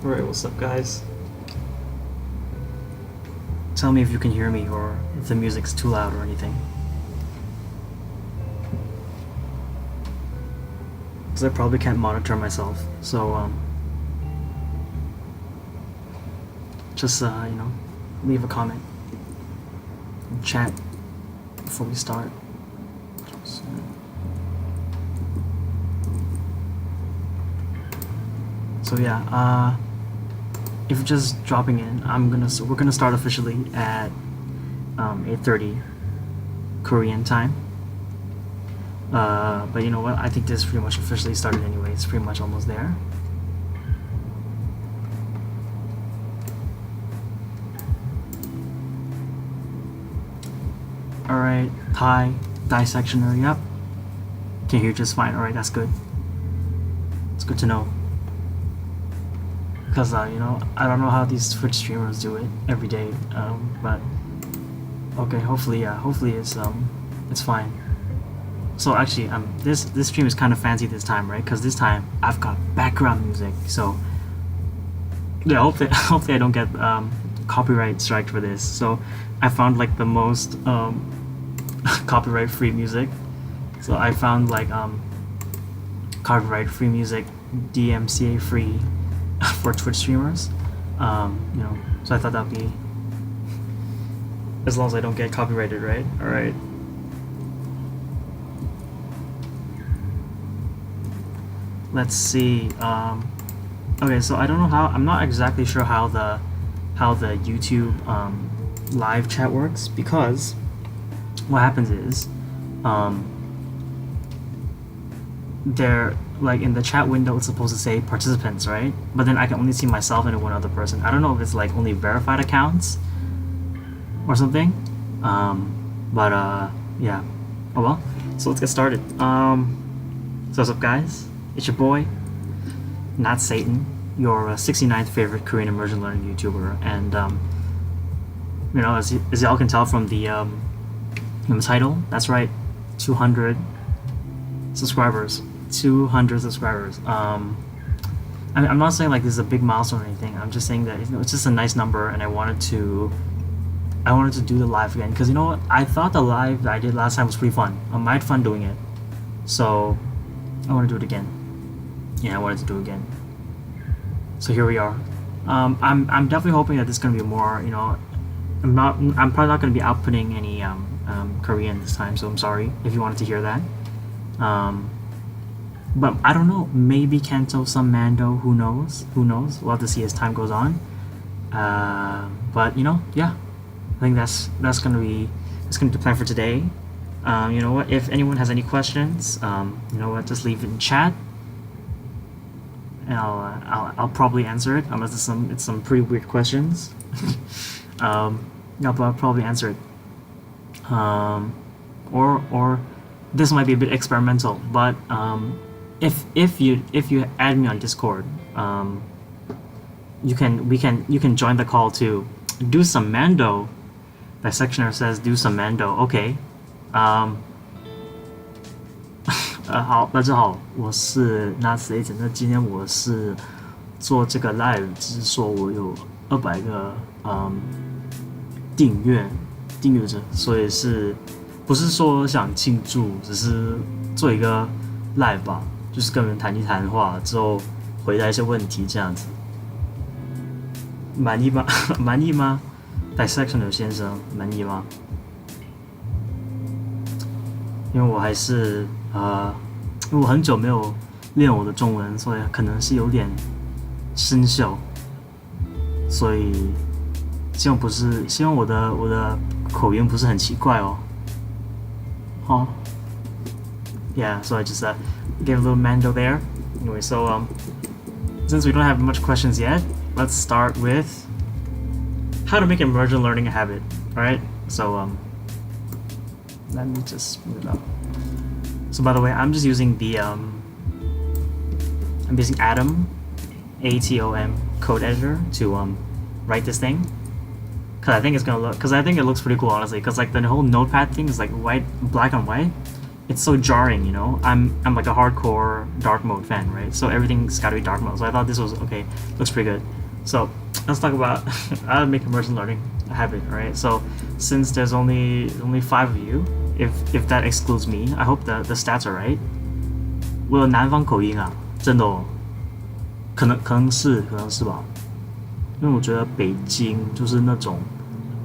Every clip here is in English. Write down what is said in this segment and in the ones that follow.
Alright, what's up, guys? Tell me if you can hear me or if the music's too loud or anything. Because I probably can't monitor myself, so just leave a comment, chat before we start. So yeah, if you're just dropping in, we're gonna start officially at 8:30 Korean time. But you know what? I think this pretty much officially started anyway. It's pretty much almost there. Alright, Thai dissectioner, yep. Can hear just fine. Alright, that's good. It's good to know. Because I don't know how these Twitch streamers do it every day. But okay, hopefully it's fine. So actually, this stream is kind of fancy this time, right? Because this time I've got background music. So yeah, hopefully I don't get copyright strike for this. So I found like the most copyright free music. So I found like copyright free music, DMCA free for Twitch streamers. So I thought that'd be, as long as I don't get copyrighted, right? All right. Let's see. Okay, so I don't know how. I'm not exactly sure how the YouTube live chat works, because what happens is they're like in the chat window it's supposed to say participants, right? But then I can only see myself and one other person. I don't know if it's like only verified accounts or something. Yeah. Oh well. So let's get started. So what's up, guys? It's your boy, not Satan, your 69th favorite Korean immersion learning YouTuber, and as y'all can tell from the title, that's right, 200 subscribers. 200 subscribers. I'm not saying like this is a big milestone or anything. I'm just saying that it's just a nice number, and I wanted to do the live again, because you know what, I thought the live that I did last time was pretty fun. I had fun doing it, so I want to do it again. Yeah, I wanted to do it again. So here we are. I'm definitely hoping that this is gonna be more. I'm probably not gonna be outputting any Korean this time, so I'm sorry if you wanted to hear that. But I don't know.Maybe Canto, some Mando. Who knows? Who knows? We'll have to see as time goes on. But yeah. I think that's gonna be the plan for today. You know what? If anyone has any questions, you know what? Just leave it in chat, and I'll probably answer it, unless it's some pretty weird questions. I'll probably answer it. Or this might be a bit experimental, but if you add me on Discord, you can join the call to do some Mando. Dissectioner says do some Mando. Okay. 好，大家好，我是 not Satan。那今天我是做这个 live，只是说我有200个订阅者，所以不是说想庆祝，只是做一个 live 吧，就是跟人谈一谈话之后回答一些问题这样子。满意吗？满意吗 ？Dissectioner 先生，满意吗？因为我还是因为我很久没有练我的中文，所以可能是有点生锈，所以希望我的口音不是很奇怪哦。好 ，Yeah, so I just gave a little Mando there. Anyway, so since we don't have much questions yet, let's start with how to make immersion learning a habit. All right, so let me just move it up. So by the way, I'm just using the I'm using Atom, ATOM code editor to write this thing, because I think it looks pretty cool, honestly, because like the whole notepad thing is like black and white. it's so jarring, you know. I'm like a hardcore dark mode fan, right? So everything's got to be dark mode. So I thought this was okay, looks pretty good. So let's talk about how to make immersion learning a habit, right? So since there's only 5 of you, if that excludes me, I hope the stats are right. 我有南方口音啊，真的哦，可能是吧，因为我觉得北京就是那种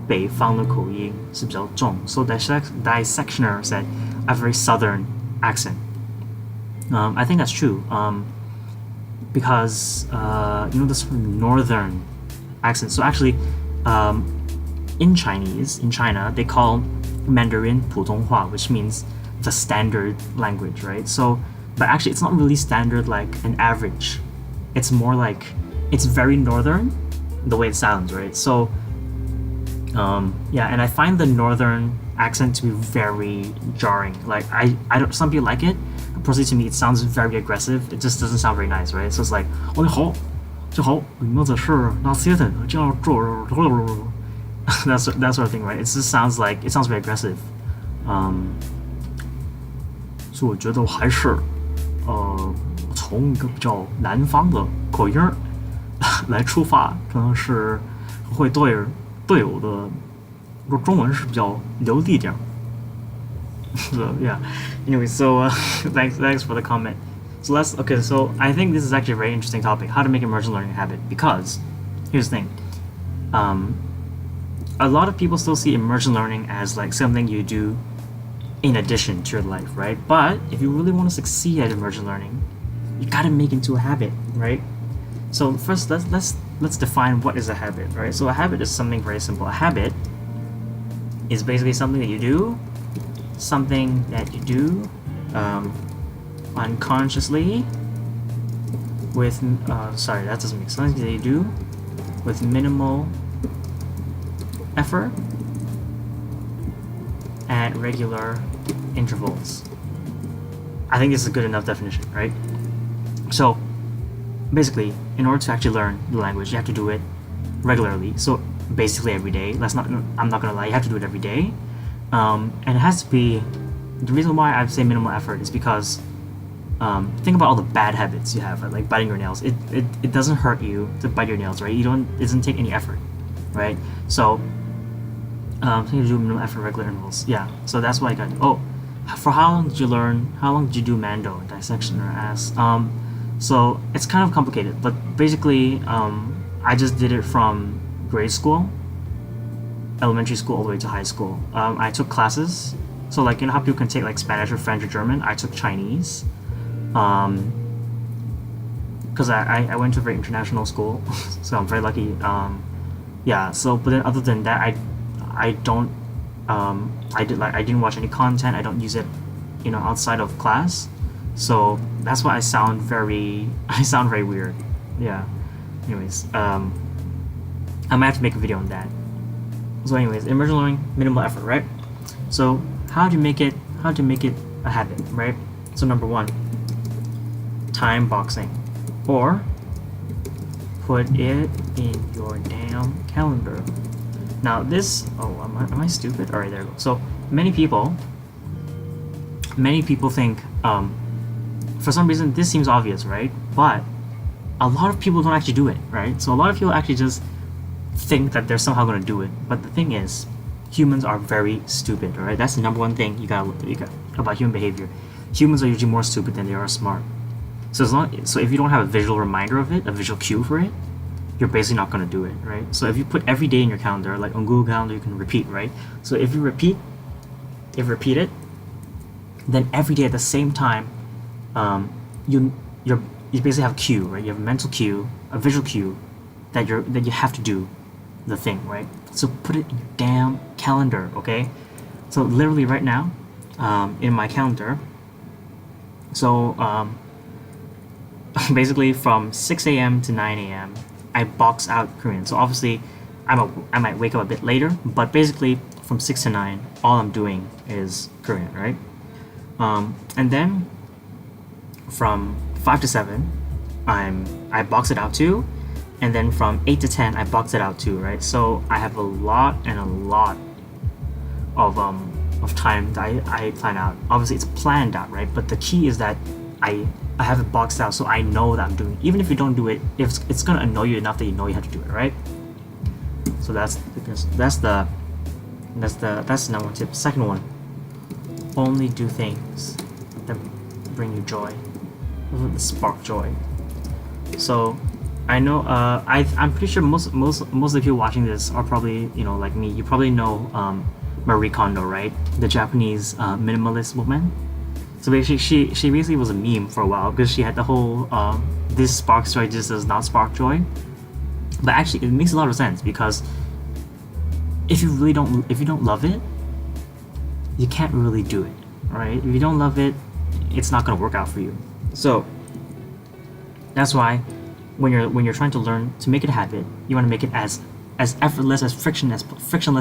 北方的口音是比较重。So dissectioner said I have a very southern accent. I think that's true. Because you know, this northern accent. So actually, in China, they call Mandarin 普通话, which means the standard language, right? So, but actually, it's not really standard like an average. It's more like it's very northern, the way it sounds, right? So, yeah, and I find the northern accent to be very jarring. Like I don't. Some people like it. Personally, to me, it sounds very aggressive. It just doesn't sound very nice, right? So it's like, 哦你好，就好，你们的事那些的这样做，that sort of thing, right? It just sounds very aggressive. 所以我觉得我还是从一个比较南方的口音来出发，可能是会对我的中文是比较流利点。So yeah. Anyway, so thanks for the comment. So so I think this is actually a very interesting topic, how to make immersion learning a habit, because here's the thing. A lot of people still see immersion learning as like something you do in addition to your life, right? But if you really want to succeed at immersion learning, you gotta make it into a habit, right? So first, let's define what is a habit, right? So a habit is something very simple. A habit is basically something that you do unconsciously with sorry, that doesn't make sense. That you do with minimal effort at regular intervals. I think this is a good enough definition, right? So basically, in order to actually learn the language, you have to do it regularly. So basically every day. I'm not gonna lie, you have to do it every day. And it has to be, the reason why I say minimal effort is because think about all the bad habits you have, right? Like biting your nails. It doesn't hurt you to bite your nails, right? It doesn't take any effort, right? So you do minimal effort regular intervals. Yeah, so that's why I got, for how long did you do Mando, dissection, or ass? So it's kind of complicated, but basically I just did it from grade school, elementary school, all the way to high school. I took classes, so like, you know how people can take like Spanish or French or German? I took Chinese, because I went to a very international school, so I'm very lucky. Yeah, so but then other than that, I didn't watch any content. I don't use it, you know, outside of class. So that's why I sound very weird. Yeah. Anyways, I might have to make a video on that. So anyways, immersion learning, minimal effort, right? So how do you make it a habit, right? So number 1, time boxing, or put it in your damn calendar. Now this, am I stupid? All right, there we go. So many people think, for some reason this seems obvious, right? But a lot of people don't actually do it, right? So a lot of people actually just think that they're somehow going to do it. But the thing is, humans are very stupid, all right? That's the number 1 thing you got about human behavior. Humans are usually more stupid than they are smart. So if you don't have a visual reminder of it, a visual cue for it, you're basically not going to do it, right? So if you put every day in your calendar, like on Google Calendar, you can repeat, right? So if you repeat it, then every day at the same time, you basically have a cue, right? You have a mental cue, a visual cue that you have to do the thing, right? So put it in your damn calendar, okay? So literally right now, in my calendar, so basically from 6 a.m. to 9 a.m. I box out Korean. So obviously I might wake up a bit later, but basically from 6 to 9, all I'm doing is Korean, right? And then from 5 to 7, I box it out too, and then from 8 to 10, I box it out too, right? So I have a lot of of time that I plan out. Obviously, it's planned out, right? But the key is that I have it boxed out, so I know that I'm doing it. Even if you don't do it, if it's gonna annoy you enough that you know you have to do it, right? So that's the number one tip. Second one, only do things that bring you joy, spark joy. So I know I'm pretty sure most of you watching this are probably, you know, like me. You probably know Marie Kondo, right? The Japanese minimalist woman. So basically, she basically was a meme for a while because she had the whole this sparks joy, this does not spark joy. But actually, it makes a lot of sense because if you don't love it, you can't really do it, right? If you don't love it, it's not gonna work out for you. So that's why when you're trying to learn to make it a habit, you want to make it as effortless, as frictionless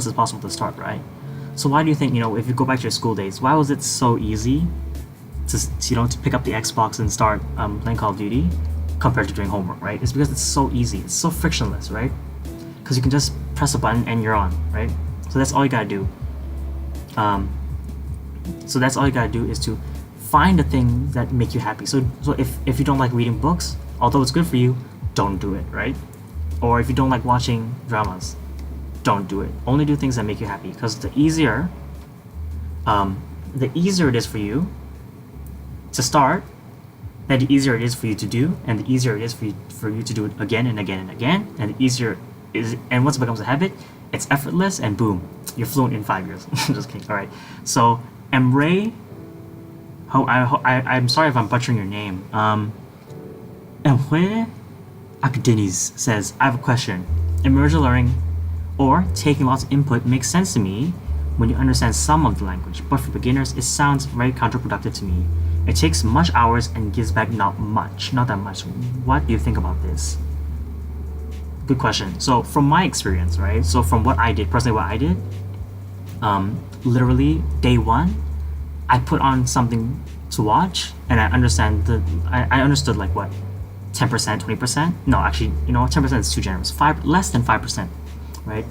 as possible to start, right? So why do you think, you know, if you go back to your school days, why was it so easy to pick up the Xbox and start playing Call of Duty compared to doing homework, right? It's because it's so easy, it's so frictionless, right? Because you can just press a button and you're on, right? So that's all you gotta do. So that's all you gotta do is to find the things that make you happy. So if you don't like reading books, although it's good for you, don't do it, right? Or if you don't like watching dramas, don't do it. Only do things that make you happy, because the easier it is for you to start, then the easier it is for you to do, and the easier it is for you to do it again and again and again, and the easier is, and once it becomes a habit, it's effortless, and boom, you're fluent in 5 years. Just kidding. All right. So Emre, I'm sorry if I'm butchering your name. Emre Akdeniz says, I have a question. Immersion learning or taking lots of input makes sense to me when you understand some of the language, but for beginners, it sounds very counterproductive to me. It takes much hours and gives back not that much. What do you think about this? Good question. So from my experience, right? So from what I did, literally day one, I put on something to watch, and I understood like what, 10%, 20%? No, actually, 10% is too generous. Less than 5%, right?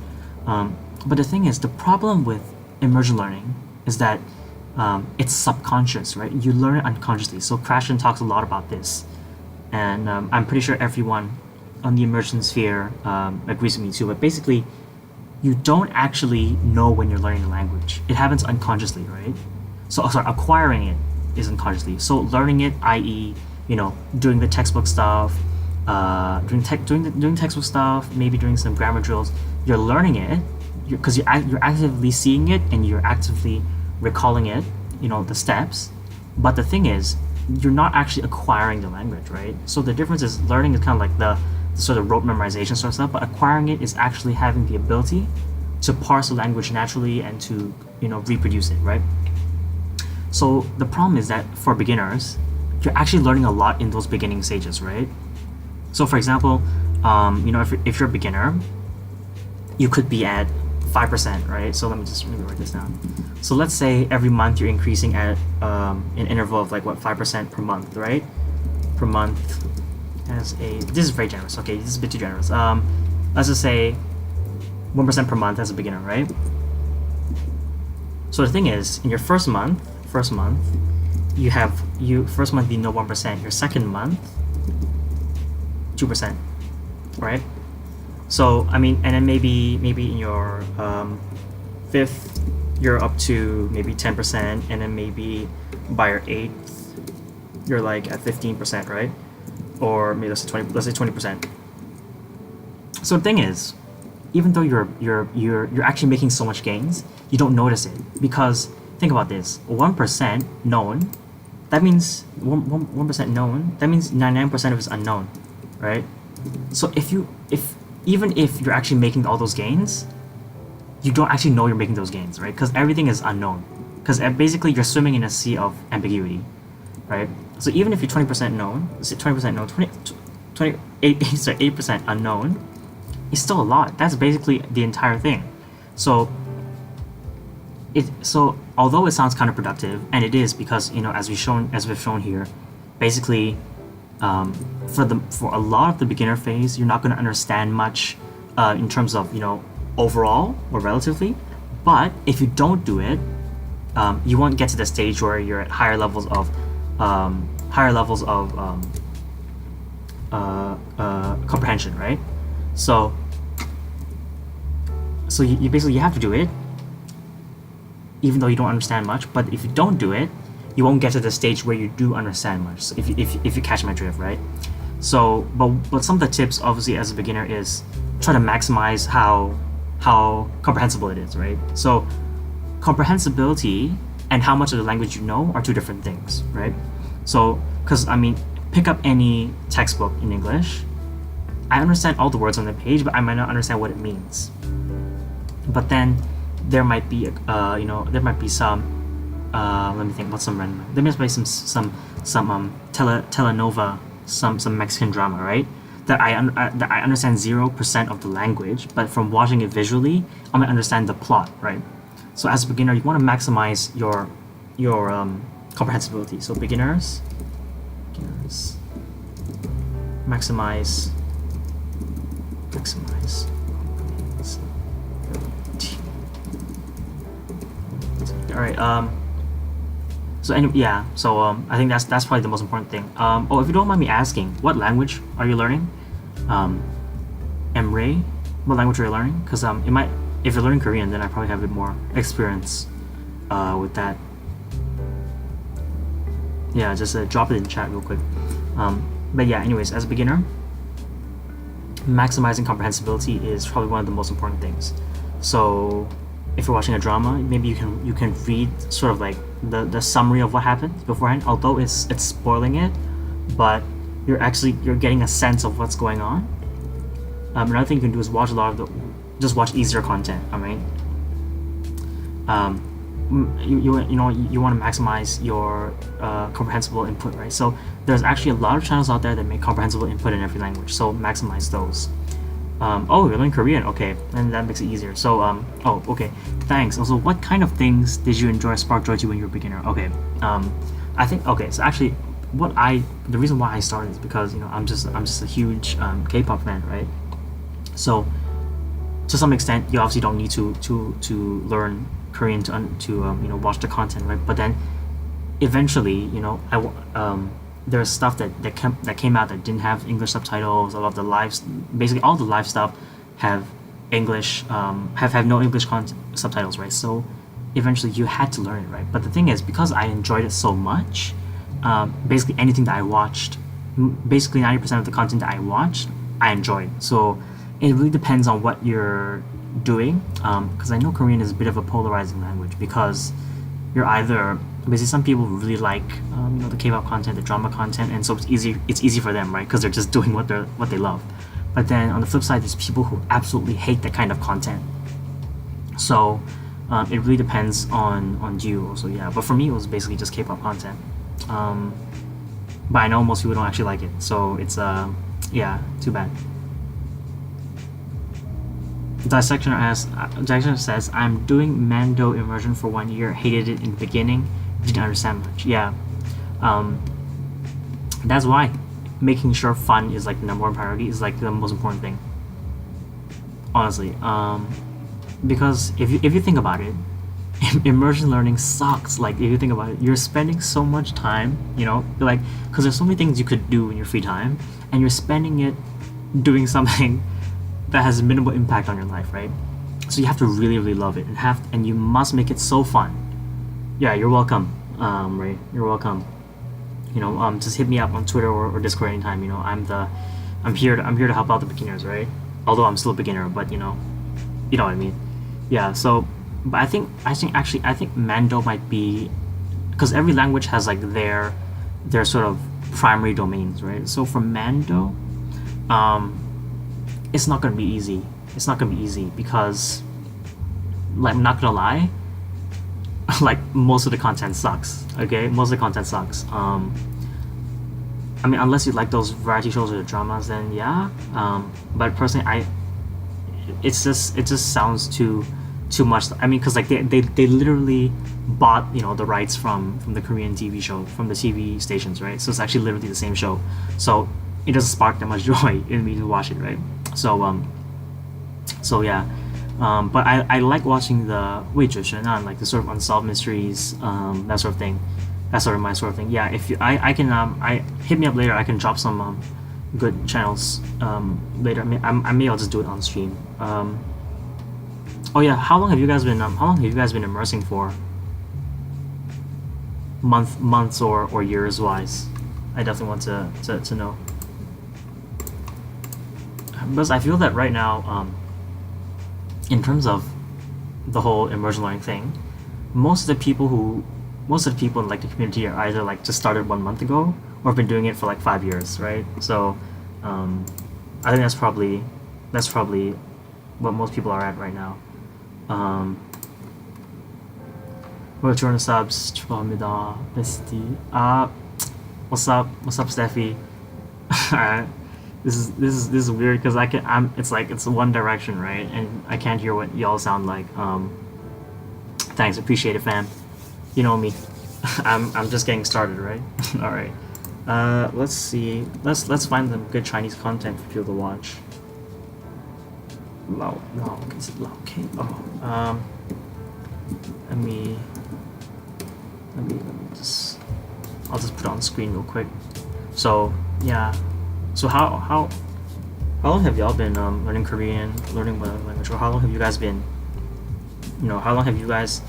But the thing is, the problem with immersion learning is that it's subconscious, right? You learn it unconsciously. So Krashen talks a lot about this, and I'm pretty sure everyone on the immersion sphere agrees with me too. But basically, you don't actually know when you're learning the language. It happens unconsciously, right? So acquiring it is unconsciously. So learning it, i.e., doing the textbook stuff, doing textbook stuff, maybe doing some grammar drills. You're learning it because you're actively seeing it and you're actively recalling it, the steps. But the thing is, you're not actually acquiring the language, right? So the difference is learning is kind of like the sort of rote memorization sort of stuff, but acquiring it is actually having the ability to parse the language naturally and to reproduce it, right? So the problem is that for beginners, you're actually learning a lot in those beginning stages, right? So for example, if you're a beginner, you could be at 5%, right? So let me write this down. So let's say every month you're increasing at an interval of like 5% per month, right? Per month this is very generous. Okay, this is a bit too generous. Let's just say 1% per month as a beginner, right? So the thing is, in your first month, first month you know 1%. Your second month, 2%, right? So I mean, and then maybe in your fifth, you're up to maybe 10%, and then maybe by your eighth, you're like at 15%, right? Or maybe let's say 20%. So the thing is, even though you're actually making so much gains, you don't notice it, because think about this: 1% known, that means 1% known. That means 99% of it is unknown, right? So even if you're actually making all those gains, you don't actually know you're making those gains, right? Because everything is unknown. Because basically you're swimming in a sea of ambiguity, right? So even if you're 20% known, let's say 20% known, 8% unknown, it's still a lot. That's basically the entire thing. So although it sounds counterproductive, and it is, because as we've shown here, basically for a lot of the beginner phase, you're not going to understand much in terms of overall or relatively. But if you don't do it, you won't get to the stage where you're at higher levels of comprehension, right? So you basically, you have to do it even though you don't understand much, but if you don't do it, you won't get to the stage where you do understand much. So if you catch my drift, right? So but some of the tips, obviously, as a beginner, is try to maximize how comprehensible it is, right? So comprehensibility and how much of the language you know are two different things, right? So because pick up any textbook in English, I understand all the words on the page, but I might not understand what it means. But then there might be some let me think, what's some random, there must be some telenova, some Mexican drama, right, that I understand 0% of the language, but from watching it visually, I might understand the plot, right? So as a beginner, you want to maximize your comprehensibility. So beginners maximize. All right. So anyway, yeah. So I think that's probably the most important thing. If you don't mind me asking, what language are you learning? Emre, what language are you learning? Because if you're learning Korean, then I probably have a bit more experience with that. Yeah, just drop it in chat real quick. But yeah, anyways, as a beginner, maximizing comprehensibility is probably one of the most important things. So if you're watching a drama, maybe you can read sort of like the summary of what happened beforehand, although it's spoiling it, but you're getting a sense of what's going on. Another thing you can do is watch watch easier content. All right. You want to maximize your comprehensible input, right? So there's actually a lot of channels out there that make comprehensible input in every language, so maximize those. You're learning Korean, okay, and that makes it easier. So okay, thanks. Also, what kind of things did you enjoy spark joy to when you were a beginner? Okay, I think, okay, so actually the reason why I started is because I'm just a huge K-pop fan, right? So to some extent, you obviously don't need to learn Korean to watch the content, right? But then eventually, there's stuff that came out that didn't have English subtitles. A lot of the lives, basically all the live stuff, have English, have no English subtitles, right? So eventually you had to learn it, right? But the thing is, because I enjoyed it so much, basically anything that I watched, basically 90% of the content that I watched, I enjoyed. So it really depends on what you're doing, because I know Korean is a bit of a polarizing language, because you're either, basically some people really like the K-pop content, the drama content, and so it's easy for them, right? Because they're just doing what they love. But then on the flip side, there's people who absolutely hate that kind of content. So it really depends on you also, yeah. But for me, it was basically just K-pop content. But I know most people don't actually like it, so it's too bad. Dissection says, I'm doing Mando Immersion for 1 year, hated it in the beginning, didn't understand much. Yeah. That's why making sure fun is like the number one priority, is like the most important thing. Honestly. Because if you think about it, immersion learning sucks. Like, if you think about it, you're spending so much time, like, because there's so many things you could do in your free time, and you're spending it doing something that has minimal impact on your life, right? So you have to really, really love it, and you must make it so fun. Yeah, you're welcome. Right, you're welcome. Just hit me up on Twitter or Discord anytime. I'm here to help out the beginners, right? Although I'm still a beginner, but you know what I mean. Yeah. So, but I think Mando might be, because every language has like their sort of primary domains, right? So for Mando, it's not gonna be easy. It's not gonna be easy because, like, I'm not gonna lie, like, most of the content sucks. Okay, most of the content sucks. Unless you like those variety shows or the dramas, then yeah. But personally, it just sounds too much. Because like they literally bought the rights from the Korean TV show, from the TV stations, right? So it's actually literally the same show. So it doesn't spark that much joy in me to watch it, right? So yeah. But I like watching the 未解悬案, like the sort of unsolved mysteries, that sort of thing. That's sort of my sort of thing. Yeah, if you, I can hit me up later. I can drop some good channels later. I may I'll just do it on stream. Oh yeah, how long have you guys been immersing for? Months or years wise? I definitely want to know, because I feel that right now, in terms of the whole immersion learning thing, most of the people in like the community are either like just started 1 month ago or have been doing it for like 5 years, right? So I think that's probably what most people are at right now. Well, join the subs. 축하합니다, bestie. What's up, Steffi? This is weird because it's like it's one direction, right? And I can't hear what y'all sound like. Thanks, appreciate it, fam. You know me. I'm just getting started, right? All right. Let's see. Let's find some good Chinese content for people to watch. Lao, is it Lao? Okay. Oh. Let me just. I'll just put it on screen real quick. So yeah. So how long have y'all been learning Korean, learning what language, or how long have you guys been? How long have you guys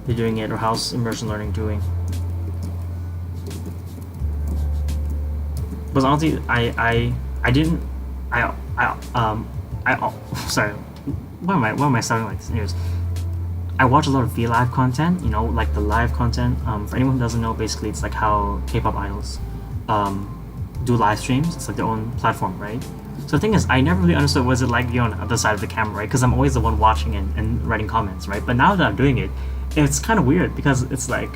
been doing it, or how's immersion learning doing? Because honestly, sorry, why am I sounding like this? Anyways, I watch a lot of V-Live content, like the live content. For anyone who doesn't know, basically it's like how K-pop idols do live streams. It's like their own platform, right? So the thing is, I never really understood what it's like being on the other side of the camera, right? Because I'm always the one watching and writing comments, right? But now that I'm doing it, it's kind of weird because it's like,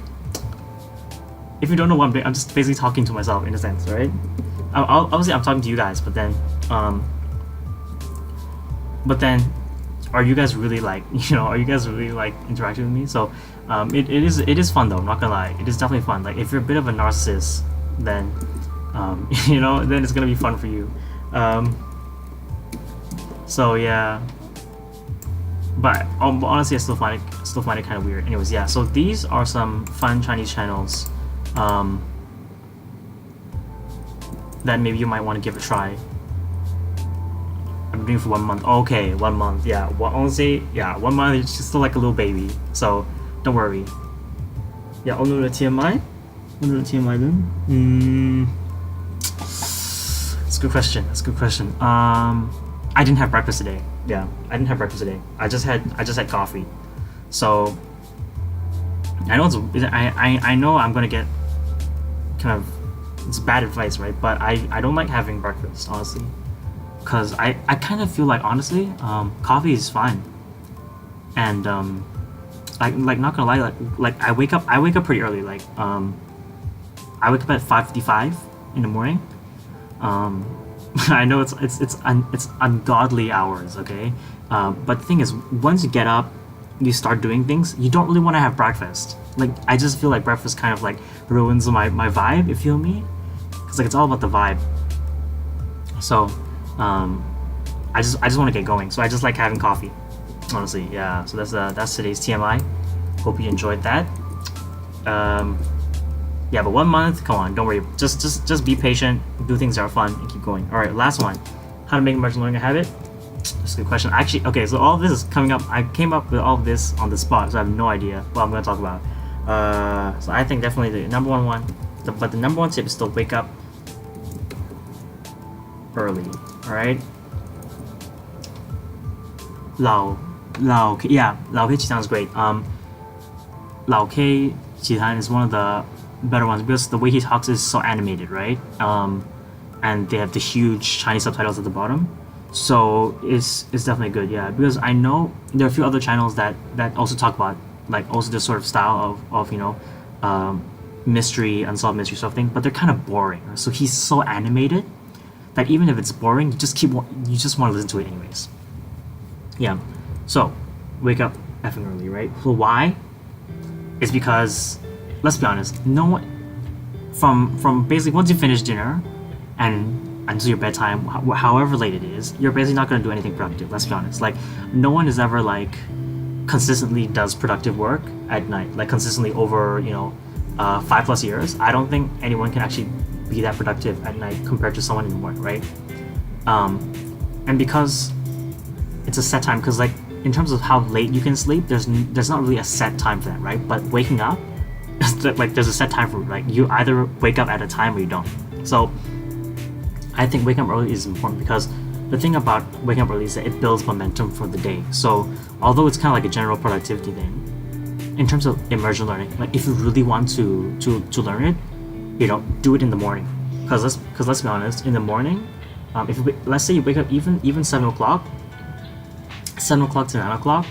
if you don't know what I'm doing, I'm just basically talking to myself in a sense, right? Obviously I'm talking to you guys, but then are you guys really like, interacting with me? So it is fun though, I'm not gonna lie. It is definitely fun. Like if you're a bit of a narcissist, then then it's gonna be fun for you. So yeah, but honestly I still find it kind of weird. Anyways, yeah, so these are some fun Chinese channels that maybe you might want to give a try. I've been doing it for 1 month. Okay, 1 month. Yeah, honestly, yeah, 1 month. It's just still like a little baby, so don't worry. Yeah, 오늘의 TMI. That's a good question. I didn't have breakfast today. Yeah, I didn't have breakfast today. I just had coffee. So I know I know I'm gonna get kind of, it's bad advice, right? But I don't like having breakfast, honestly, because I kind of feel like, honestly, coffee is fine, and like not gonna lie, like I wake up pretty early. Like I wake up at 5:55 in the morning. I know it's ungodly hours, okay? But the thing is, once you get up, you start doing things, you don't really want to have breakfast. Like I just feel like breakfast kind of like ruins my vibe, you feel me? Because like it's all about the vibe. So I just want to get going. So I just like having coffee, honestly. Yeah. So that's today's TMI. Hope you enjoyed that. Yeah, but 1 month, come on, don't worry. Just be patient, do things that are fun, and keep going. All right, last one. How to make immersion learning a habit? That's a good question. Actually, okay, so all of this is coming up. I came up with all of this on the spot, so I have no idea what I'm going to talk about. So I think definitely the number one, but the number one tip is to wake up early. All right. Lao K sounds great. Lao K Jihan is one of the better ones because the way he talks is so animated, right? And they have the huge Chinese subtitles at the bottom, so it's definitely good. Yeah, because I know there are a few other channels that also talk about like also this sort of style of mystery, unsolved mystery sort of thing, but they're kind of boring. So he's so animated that even if it's boring, you just want to listen to it anyways. Yeah, so wake up effing early, right? So why? It's because, let's be honest, no one from basically once you finish dinner and until your bedtime, however late it is, you're basically not going to do anything productive. Let's be honest. Like, no one is ever like consistently does productive work at night, like consistently over 5+ years. I don't think anyone can actually be that productive at night compared to someone in the morning, right? And because it's a set time, because like in terms of how late you can sleep, there's not really a set time for that, right? But waking up, like there's a set time for, like, you either wake up at a time or you don't. So I think waking up early is important, because the thing about waking up early is that it builds momentum for the day. So although it's kind of like a general productivity thing, in terms of immersion learning, like if you really want to learn it, do it in the morning. Because let's be honest, in the morning, if let's say you wake up even 7 o'clock, 7 o'clock to 9 o'clock,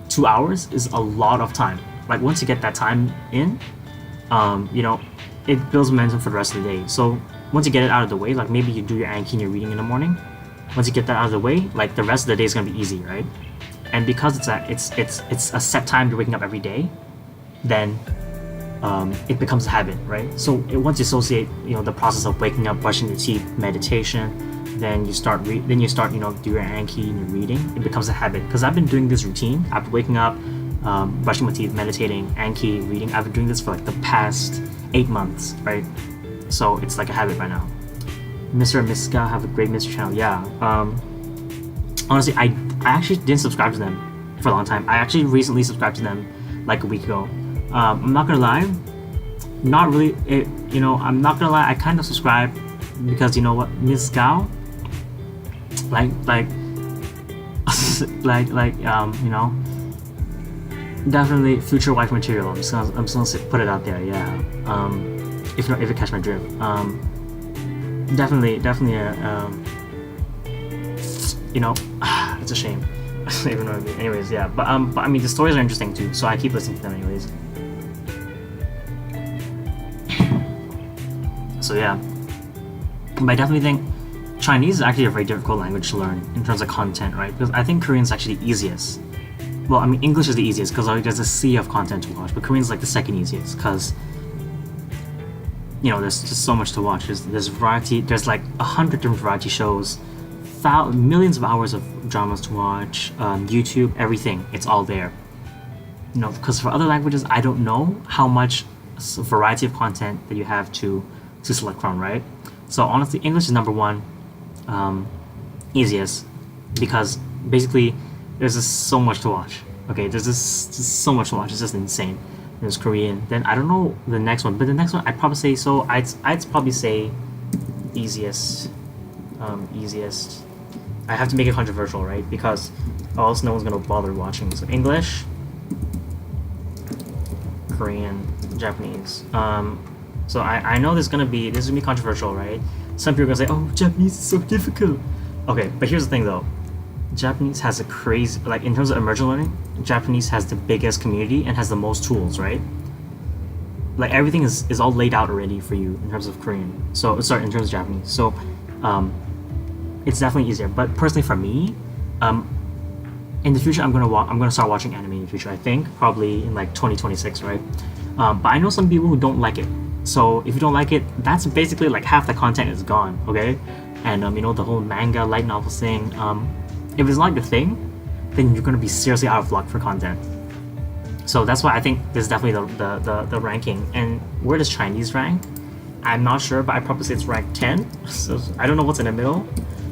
2 hours is a lot of time. Like once you get that time in, it builds momentum for the rest of the day. So once you get it out of the way, like maybe you do your Anki and your reading in the morning. Once you get that out of the way, like the rest of the day is gonna be easy, right? And because it's a set time you're waking up every day, then it becomes a habit, right? So once you associate, the process of waking up, brushing your teeth, meditation, then you start do your Anki and your reading. It becomes a habit. Because I've been doing this routine after waking up, brushing my teeth, meditating, Anki, reading. I've been doing this for like the past 8 months, right? So it's like a habit right now. Mr. and Miss Ska have a great mystery channel. Yeah. Honestly, I actually didn't subscribe to them for a long time. I actually recently subscribed to them like a week ago. I'm not gonna lie, not really. I'm not gonna lie. I kind of subscribed because you know what, Miss Gao, definitely future wife material. I'm just gonna put it out there. Yeah. If you catch my drift. Definitely it's a shame. Even though, anyways, yeah. But I mean, the stories are interesting too, so I keep listening to them anyways. So yeah. But I definitely think Chinese is actually a very difficult language to learn in terms of content, right? Because I think Korean is actually the easiest. Well, I mean, English is the easiest because there's a sea of content to watch, but Korean is like the second easiest because there's just so much to watch. There's variety. There's like 100 different variety shows, millions of hours of dramas to watch, YouTube, everything. It's all there. Because for other languages, I don't know how much variety of content that you have to select from, right? So honestly, English is number one, easiest, because basically there's just so much to watch. Okay, there's just so much to watch. It's just insane. There's Korean. Then I don't know the next one, but the next one I'd probably say I'd probably say easiest. Easiest. I have to make it controversial, right? Because else no one's gonna bother watching. So English, Korean, Japanese. So I know this is gonna be controversial, right? Some people are gonna say, "Oh, Japanese is so difficult." Okay, but here's the thing though. Japanese has a crazy, like in terms of immersion learning, Japanese has the biggest community and has the most tools, right? Like everything is all laid out already for you in terms of Korean. So sorry, in terms of Japanese. So it's definitely easier. But personally for me, in the future I'm gonna start watching anime in the future. I think probably in like 2026, right? But I know some people who don't like it. So if you don't like it, that's basically like half the content is gone, okay? And the whole manga, light novel thing. If it's not your thing, then you're gonna be seriously out of luck for content. So that's why I think this is definitely the ranking. And where does Chinese rank? I'm not sure, but I probably say it's ranked 10. So I don't know what's in the middle,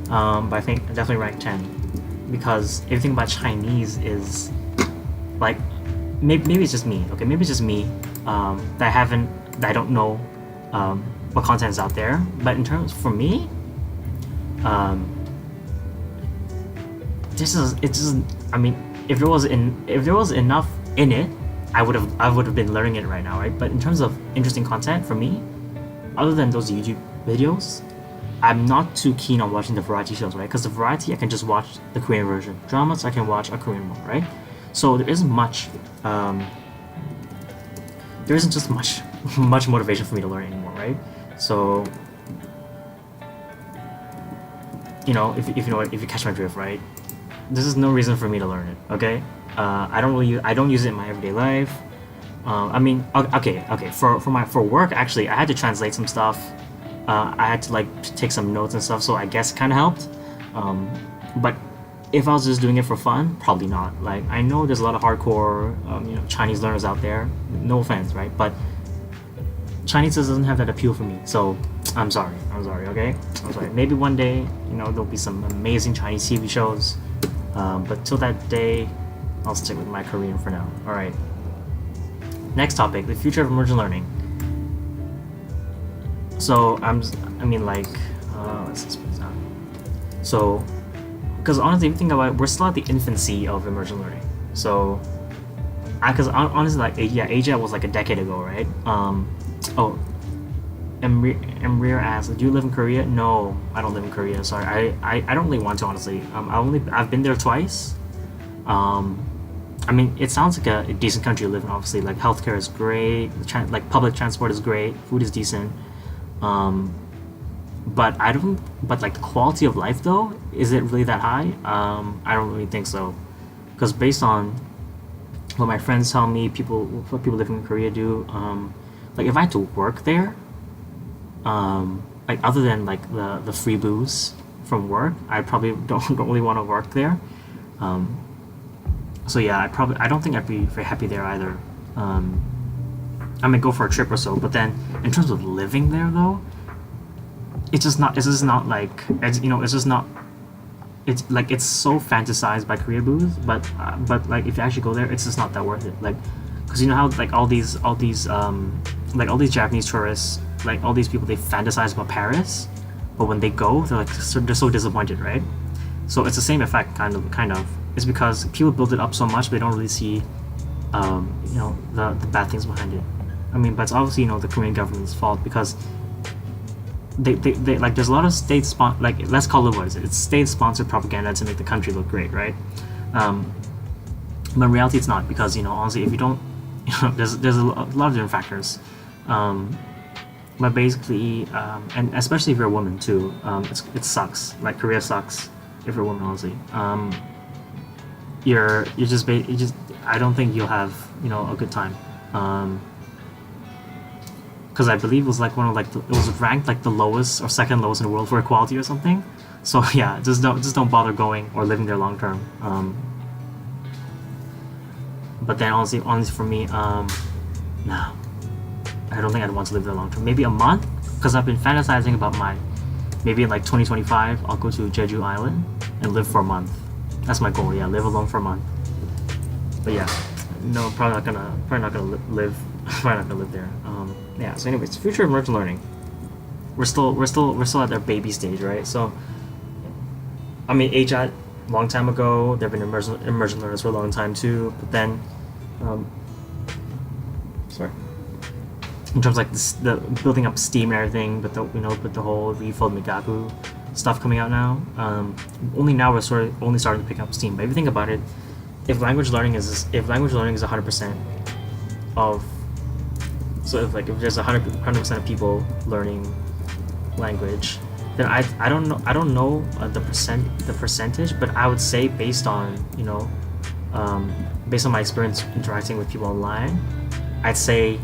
but I think definitely ranked 10 because everything about Chinese is like maybe it's just me. Okay, maybe it's just me that I don't know what content is out there. But in terms for me, I mean, if there was enough in it, I would have been learning it right now, right? But in terms of interesting content for me, other than those YouTube videos, I'm not too keen on watching the variety shows, right? Because the variety, I can just watch the Korean version. Dramas, I can watch a Korean one, right? So there isn't much. There isn't just much motivation for me to learn anymore, right? So if you catch my drift, right? This is no reason for me to learn it. Okay, I don't use it in my everyday life. I mean, okay. For work, actually, I had to translate some stuff I had to like take some notes and stuff, so I guess it kind of helped. But if I was just doing it for fun, probably not. Like, I know there's a lot of hardcore, Chinese learners out there. No offense, right? But Chinese doesn't have that appeal for me. So I'm sorry, okay? I'm sorry. Maybe one day, there'll be some amazing Chinese TV shows. But till that day, I'll stick with my Korean for now. All right. Next topic: the future of immersion learning. So let's just put this down. So, because honestly, if you think about it, we're still at the infancy of immersion learning. So, honestly, like, AJ was like a decade ago, right? Emreer asks, do you live in Korea? No, I don't live in Korea. Sorry, I don't really want to, honestly. I've been there twice. It sounds like a decent country to live in. Obviously, like, healthcare is great, like public transport is great, food is decent. But like the quality of life though, is it really that high? I don't really think so, because based on what my friends tell me, what people living in Korea do, like if I had to work there, like other than like the free booze from work, I probably don't really want to work there. So yeah, I don't think I'd be very happy there either. I might go for a trip or so, but then in terms of living there though, it's just not like, it's like, it's so fantasized by Korea booze, but like if you actually go there, it's just not that worth it. Like, because you know how like all these Japanese tourists, like all these people, they fantasize about Paris, but when they go, they're so disappointed, right? So it's the same effect, kind of. It's because people build it up so much, they don't really see, the bad things behind it. But it's obviously, the Korean government's fault, because they like, there's a lot of like, let's call it what is it? It's state-sponsored propaganda to make the country look great, right? But in reality, it's not, because honestly, if you don't, there's a lot of different factors. But basically, and especially if you're a woman too, it sucks. Like, Korea sucks if you're a woman, honestly. You're just I don't think you'll have a good time. Because I believe it was like it was ranked like the lowest or second lowest in the world for equality or something. So yeah, just don't bother going or living there long term. But then honestly for me, nah, I don't think I'd want to live there long term. Maybe a month, because I've been fantasizing about maybe in like 2025 I'll go to Jeju Island and live for a month. That's my goal. Yeah, live alone for a month. But yeah, no, probably not gonna live. Probably not gonna live there. Yeah. So, anyways, future of immersion learning. We're still at their baby stage, right? So, HI, long time ago. There've been immersion learners for a long time too. But then, in terms of like the building up Steam and everything, but the whole refilled Migaku stuff coming out now. Only now we're sort of only starting to pick up steam. But if you think about it, if language learning is 100% of, so if there's 100% of people learning language, then I don't know the percentage, but I would say based on my experience interacting with people online, I'd say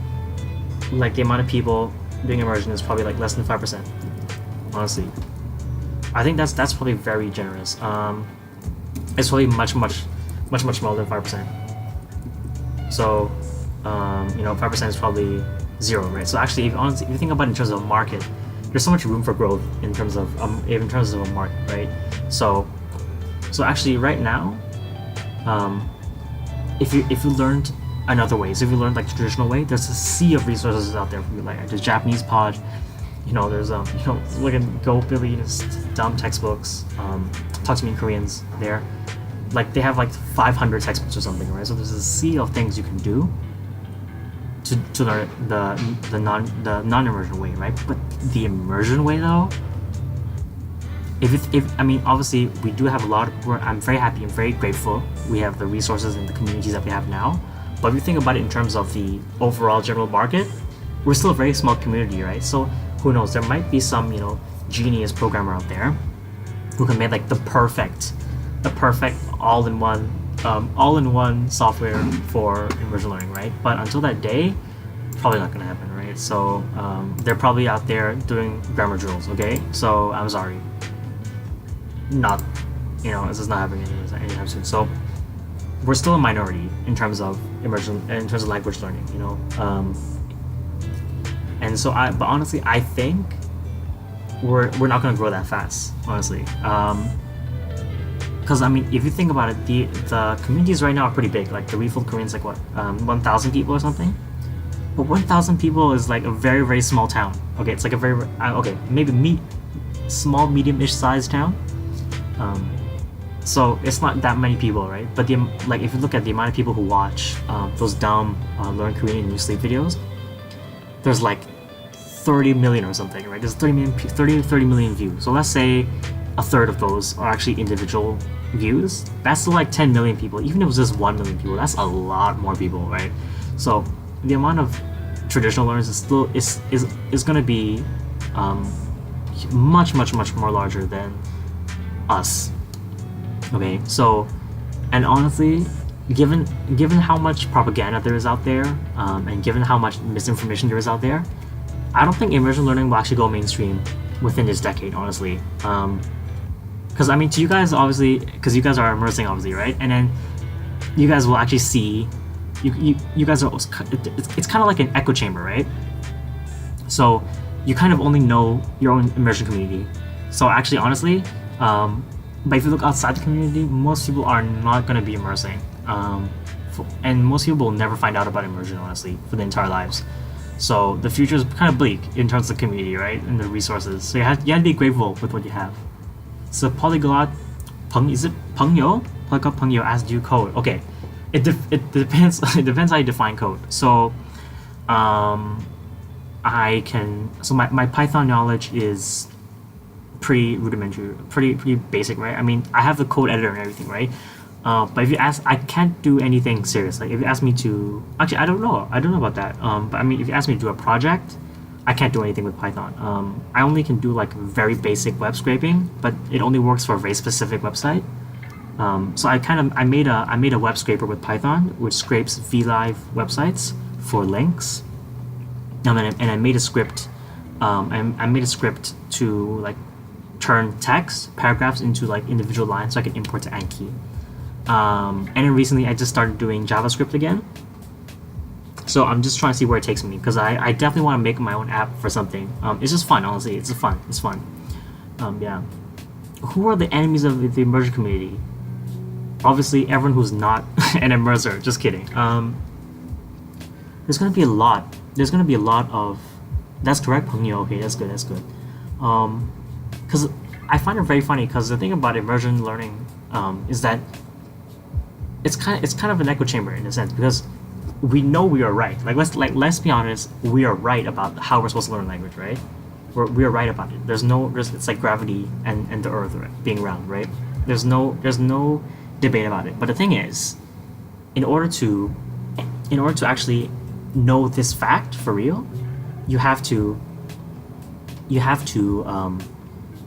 like the amount of people doing immersion is probably like less than 5%. Honestly, I think that's probably very generous. It's probably much more than 5%. So 5% is probably zero, right? So actually, if you think about it in terms of a market, there's so much room for growth in terms of a market, right? So actually, right now, if you learned another way, so if you learned like the traditional way, there's a sea of resources out there for you. Like there's Japanese Pod, there's look at Go Billy, dumb textbooks. Talk to Me in Koreans there. Like they have like 500 textbooks or something, right? So there's a sea of things you can do to learn the non-immersion way, right? But the immersion way though, obviously we do have a lot. I'm very happy and very grateful we have the resources and the communities that we have now. But if you think about it in terms of the overall general market, we're still a very small community, right? So who knows? There might be some genius programmer out there who can make like the perfect all-in-one software for immersion learning, right? But until that day, probably not gonna happen, right? right? So they're probably out there doing grammar drills, okay? So I'm sorry, not, this is not happening anytime soon. So we're still a minority in terms of immersion, in terms of language learning, and so but honestly, I think we're not going to grow that fast, honestly. Because I mean, if you think about it, the communities right now are pretty big. Like the Refilled Koreans, like what, 1,000 people or something. But 1,000 people is like a very, very small town. Okay, it's like a very maybe small, medium-ish sized town. So it's not that many people, right? But if you look at the amount of people who watch those dumb learn Korean in your sleep videos, there's like 30 million or something, right? There's 30 million views. So let's say a third of those are actually individual views. That's still like 10 million people. Even if it was just 1 million people, that's a lot more people, right? So the amount of traditional learners is still is going to be much more larger than us. Okay, so, and honestly, given how much propaganda there is out there, and given how much misinformation there is out there, I don't think immersion learning will actually go mainstream within this decade, honestly. Because I mean, to you guys, obviously, because you guys are immersing, obviously, right? And then you guys will actually see, you guys are, it's kind of like an echo chamber, right? So you kind of only know your own immersion community. So actually, honestly, but if you look outside the community, most people are not going to be immersing. And most people will never find out about immersion, honestly, for the entire lives. So the future is kind of bleak in terms of the community, right? And the resources. So you have to be grateful with what you have. So polyglot, is it Pengyo? Polyglot Pengyo asked you code. Okay, it depends. It depends how you define code. So, I can. So my Python knowledge is pretty rudimentary, pretty basic, right? I mean, I have the code editor and everything, right? But if you ask, I can't do anything serious. Like if you ask me to, actually, I don't know about that. But I mean, if you ask me to do a project, I can't do anything with Python. I only can do like very basic web scraping, but it only works for a very specific website. So I made a web scraper with Python, which scrapes VLive websites for links. And I made a script. I made a script to like turn text paragraphs into like individual lines, so I can import to Anki. And then recently I just started doing JavaScript again. So I'm just trying to see where it takes me, because I definitely want to make my own app for something. It's just fun, honestly. It's fun. Yeah. Who are the enemies of the immersion community? Obviously, everyone who's not an immerser. Just kidding. There's gonna be a lot. There's gonna be a lot of. That's correct, Pengyo. Okay, that's good. Because I find it very funny. Because the thing about immersion learning is that it's kind of an echo chamber in a sense, because we know we are right. Let's be honest, we are right about how we're supposed to learn language, right? We are right about it. It's like gravity and the earth being round, right? There's no debate about it. But the thing is, in order to actually know this fact for real, you have to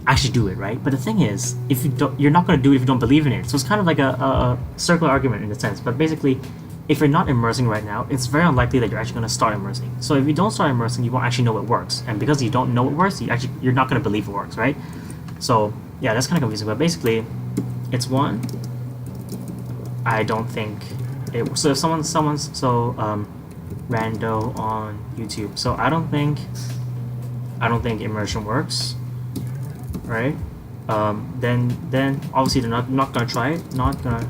actually do it, right? But the thing is, if you don't, you're not going to do it if you don't believe in it. So it's kind of like a circular argument in a sense. But basically, if you're not immersing right now, it's very unlikely that you're actually going to start immersing. So if you don't start immersing, you won't actually know what works. And because you don't know what works, you're not going to believe it works, right? So yeah, that's kind of confusing. But basically, it's one. I don't think it. So if someone's Rando on YouTube. So I don't think immersion works, right? Then obviously they're not gonna try it. Not gonna.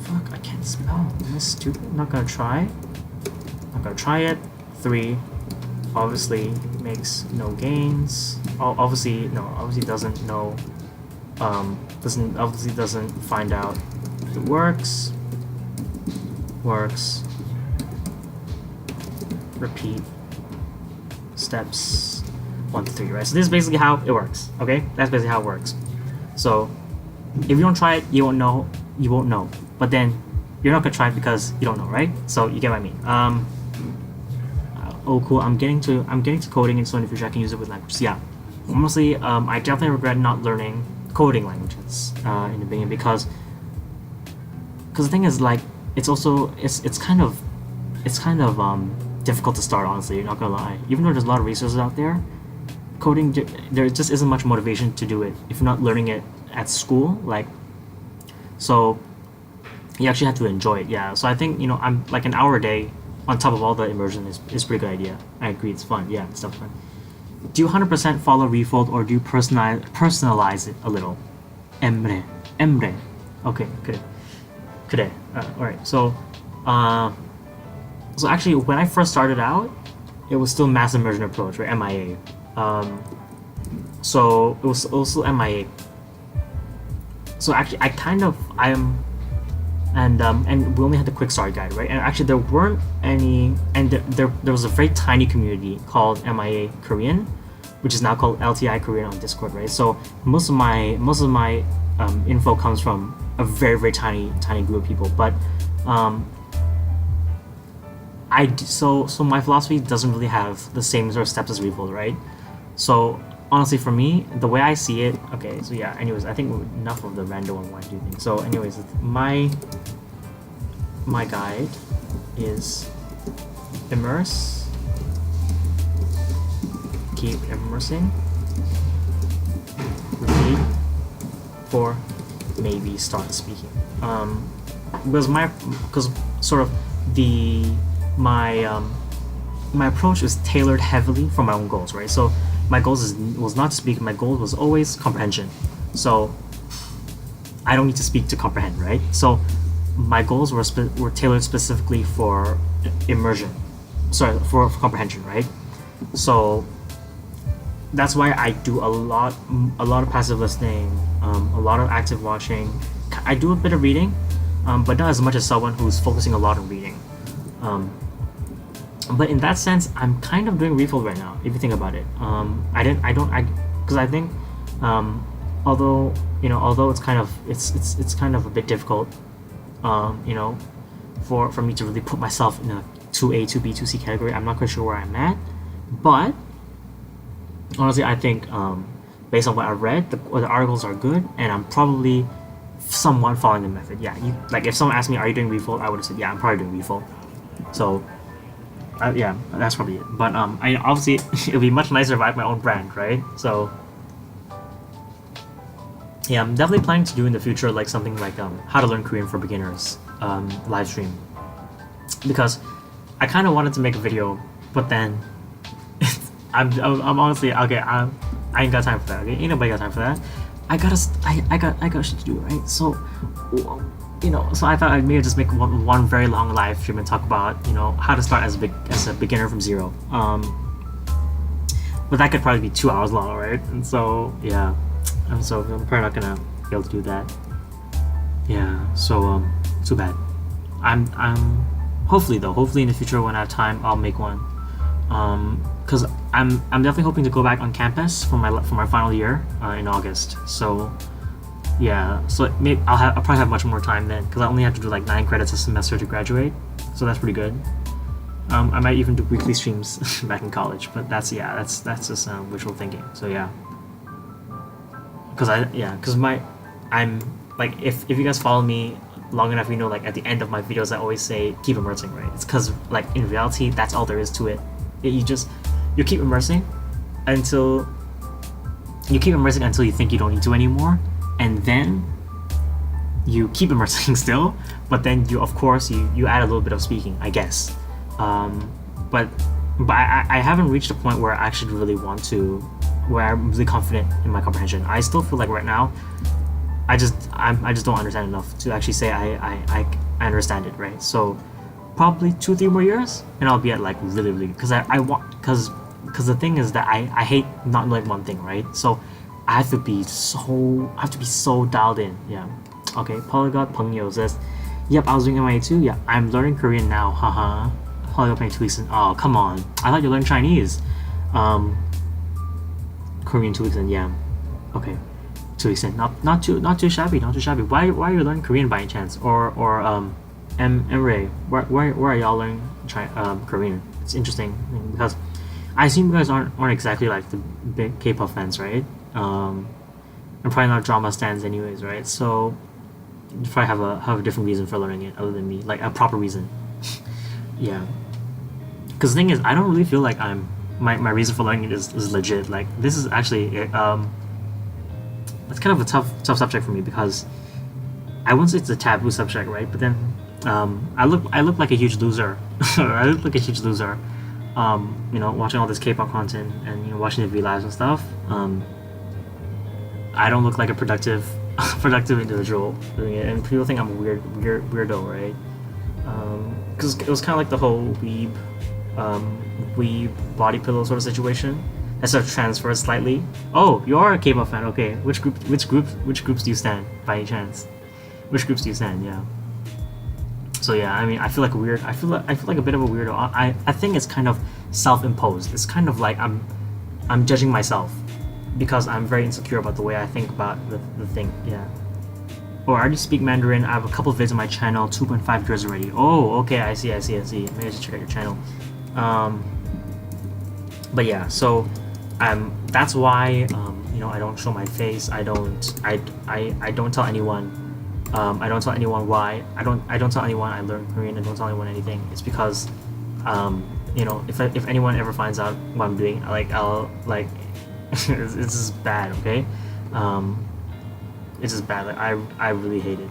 Fuck! I can't spell. Am I stupid? Not gonna try. Not gonna try it. 3. Obviously makes no gains. Obviously doesn't know. Doesn't find out if it works. Works. Repeat. Steps 1 to 3, right? So this is basically how it works. Okay, that's basically how it works. So if you don't try it, you won't know. You won't know. But then you're not gonna try it because you don't know, right? So you get what I mean. Oh, cool. I'm getting to coding, and so in the future I can use it with languages. Yeah. Honestly, I definitely regret not learning coding languages in the beginning, because the thing is, like, it's kind of it's kind of difficult to start, honestly, not gonna lie. Even though there's a lot of resources out there, coding, there just isn't much motivation to do it if you're not learning it at school. Like, so you actually have to enjoy it. Yeah, so I think, you know, I'm like an hour a day on top of all the immersion is a pretty good idea. I agree, it's fun. Yeah, it's definitely fun. Do you 100% follow Refold, or do you personalize it a little? Emre. Okay, good. Alright, so so actually when I first started out, it was still mass immersion approach, right? MIA. So it was also MIA. So actually and we only had the quick start guide, right? And actually there weren't any, and there was a very tiny community called MIA Korean, which is now called LTI Korean on Discord, right? So most of my info comes from a very, very tiny group of people. But so my philosophy doesn't really have the same sort of steps as Refold, right? So honestly, for me, the way I see it, okay, so yeah, anyways, I think enough of the random and why do you think. So anyways, my guide is immerse, keep immersing, repeat, for maybe start speaking. Because sort of my approach is tailored heavily for my own goals, right? So my goals was not to speak. My goal was always comprehension. So I don't need to speak to comprehend, right? So my goals were tailored specifically for immersion. Sorry, for comprehension, right? So that's why I do a lot of passive listening, a lot of active watching. I do a bit of reading, but not as much as someone who's focusing a lot on reading. But in that sense, I'm kind of doing Refold right now, if you think about it. Because I think, although it's kind of a bit difficult, for me to really put myself in a 2A, 2B, 2C category. I'm not quite sure where I'm at, but honestly, I think based on what I read, the articles are good, and I'm probably somewhat following the method. Yeah, like if someone asked me, "Are you doing Refold?" I would have said, "Yeah, I'm probably doing Refold." So. Yeah, that's probably it. But I obviously it would be much nicer if I had my own brand, right? So yeah, I'm definitely planning to do in the future like something like how to learn Korean for beginners live stream, because I kind of wanted to make a video, but then I'm honestly okay. I ain't got time for that. Okay, ain't nobody got time for that. I got shit to do, right? So. So I thought I'd maybe just make one very long live stream and talk about, how to start as a beginner from zero. But that could probably be 2 hours long, right? And so yeah, I'm probably not gonna be able to do that. Yeah, so too bad. I'm hopefully in the future when I have time I'll make one. Because I'm definitely hoping to go back on campus for my final year in August. So. Yeah, so maybe I'll probably have much more time then, because I only have to do like 9 credits a semester to graduate, so that's pretty good. I might even do weekly streams back in college, but that's just wishful thinking. So yeah, because I'm like if you guys follow me long enough, like at the end of my videos I always say keep immersing, right? It's because like in reality that's all there is to it. You keep immersing until you think you don't need to anymore. And then you keep immersing still, but then you add a little bit of speaking, I guess. But I haven't reached a point where I actually really want to, where I'm really confident in my comprehension. I still feel like right now, I just don't understand enough to actually say I understand it, right? So probably 2-3 more years, and I'll be at like really because because the thing is that I hate not knowing one thing, right? So. I have to be so dialed in. Yeah. Okay. Polyglot Pengyo says, "Yep, I was doing MIA too. Yeah, I'm learning Korean now. Haha. Polyglot playing 2 weeks in. Oh, come on. I thought you learned Chinese. Korean 2 weeks in. Yeah. Okay. 2 weeks in. Not too shabby. Not too shabby. Why are you learning Korean by any chance? Or Emre, where are y'all learning Korean? It's interesting because I assume you guys aren't exactly like the big K-pop fans, right? And probably not drama stands anyways, right? So you probably have a different reason for learning it other than me, like a proper reason. yeah. Because the thing is, I don't really feel like my reason for learning it is legit. Like this is actually it's kind of a tough subject for me because I wouldn't say it's a taboo subject, right? But then I look like a huge loser. I look like a huge loser. Watching all this K-pop content and watching the V lives and stuff. I don't look like a productive individual doing it, and people think I'm a weirdo, right? Because it was kind of like the whole weeb body pillow sort of situation. I sort of transferred slightly. Oh, you are a K-pop fan. Okay, which groups do you stand by any chance? Which groups do you stand? Yeah. So yeah, I mean, I feel like I feel like a bit of a weirdo. I think it's kind of self-imposed. It's kind of like I'm judging myself because I'm very insecure about the way I think about the thing. Yeah. Or I already speak Mandarin. I have a couple of vids on my channel, 2.5 viewers already. Oh, okay, I see. Maybe I should check out your channel. But yeah, so that's why I don't show my face. I don't tell anyone. I don't tell anyone why. I don't tell anyone I learned Korean. I don't tell anyone anything. It's because if anyone ever finds out what I'm doing, I'll it's just bad. Okay. It's just bad. Like I really hate it.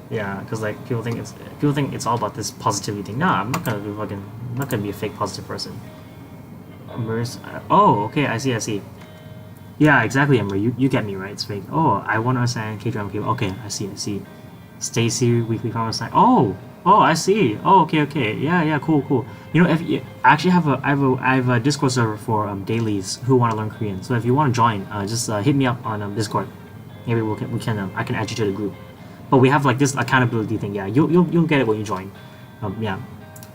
Yeah, because like people think it's all about this positivity thing. Nah, I'm not gonna be a fake positive person. Oh, okay, I see. Yeah, exactly, Ember. You get me, right? It's fake. Oh, I want to understand K-drama cable. Okay, I see. Stacy weekly farmer sign. Oh, I see. Oh, okay. Yeah, cool. If you actually I have a Discord server for dailies who want to learn Korean. So if you want to join, just hit me up on Discord. Maybe I can add you to the group. But we have like this accountability thing. Yeah, you'll get it when you join. Yeah.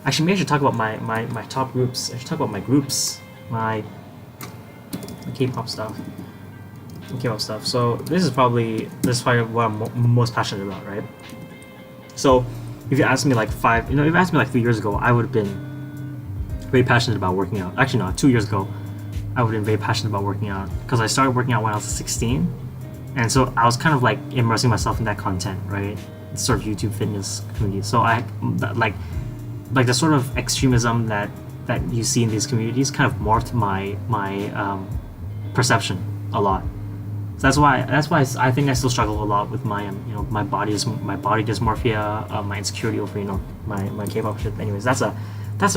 Actually, maybe I should talk about my top groups. I should talk about my groups, my K-pop stuff. So this is probably what I'm most passionate about, right? So if you asked me like 3 years ago, I would have been very passionate about working out. Actually, no, 2 years ago, I would have been very passionate about working out because I started working out when I was 16, and so I was kind of like immersing myself in that content, right? It's sort of YouTube fitness community. So I like the sort of extremism that you see in these communities kind of morphed my perception a lot. So that's why I think I still struggle a lot with my my body dysmorphia, my insecurity over my K-pop shit. Anyways, that's a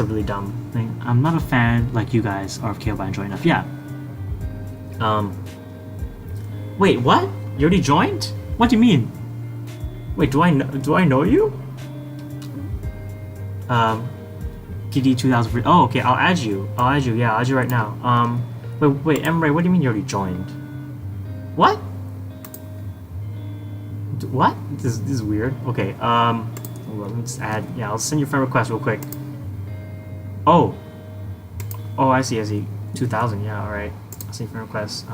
really dumb thing. I'm not a fan like you guys are of K-pop. I enjoy enough. Yeah. Wait, what? You already joined? What do you mean? Wait, do I know you? PD 2003. Oh, okay. I'll add you. Yeah, I'll add you right now. Wait, Emre, what do you mean you already joined? What? What? This is weird. Okay. Let me just add. Yeah, I'll send you a friend request real quick. Oh, I see. 2000. Yeah, all right. I'll send you a friend request.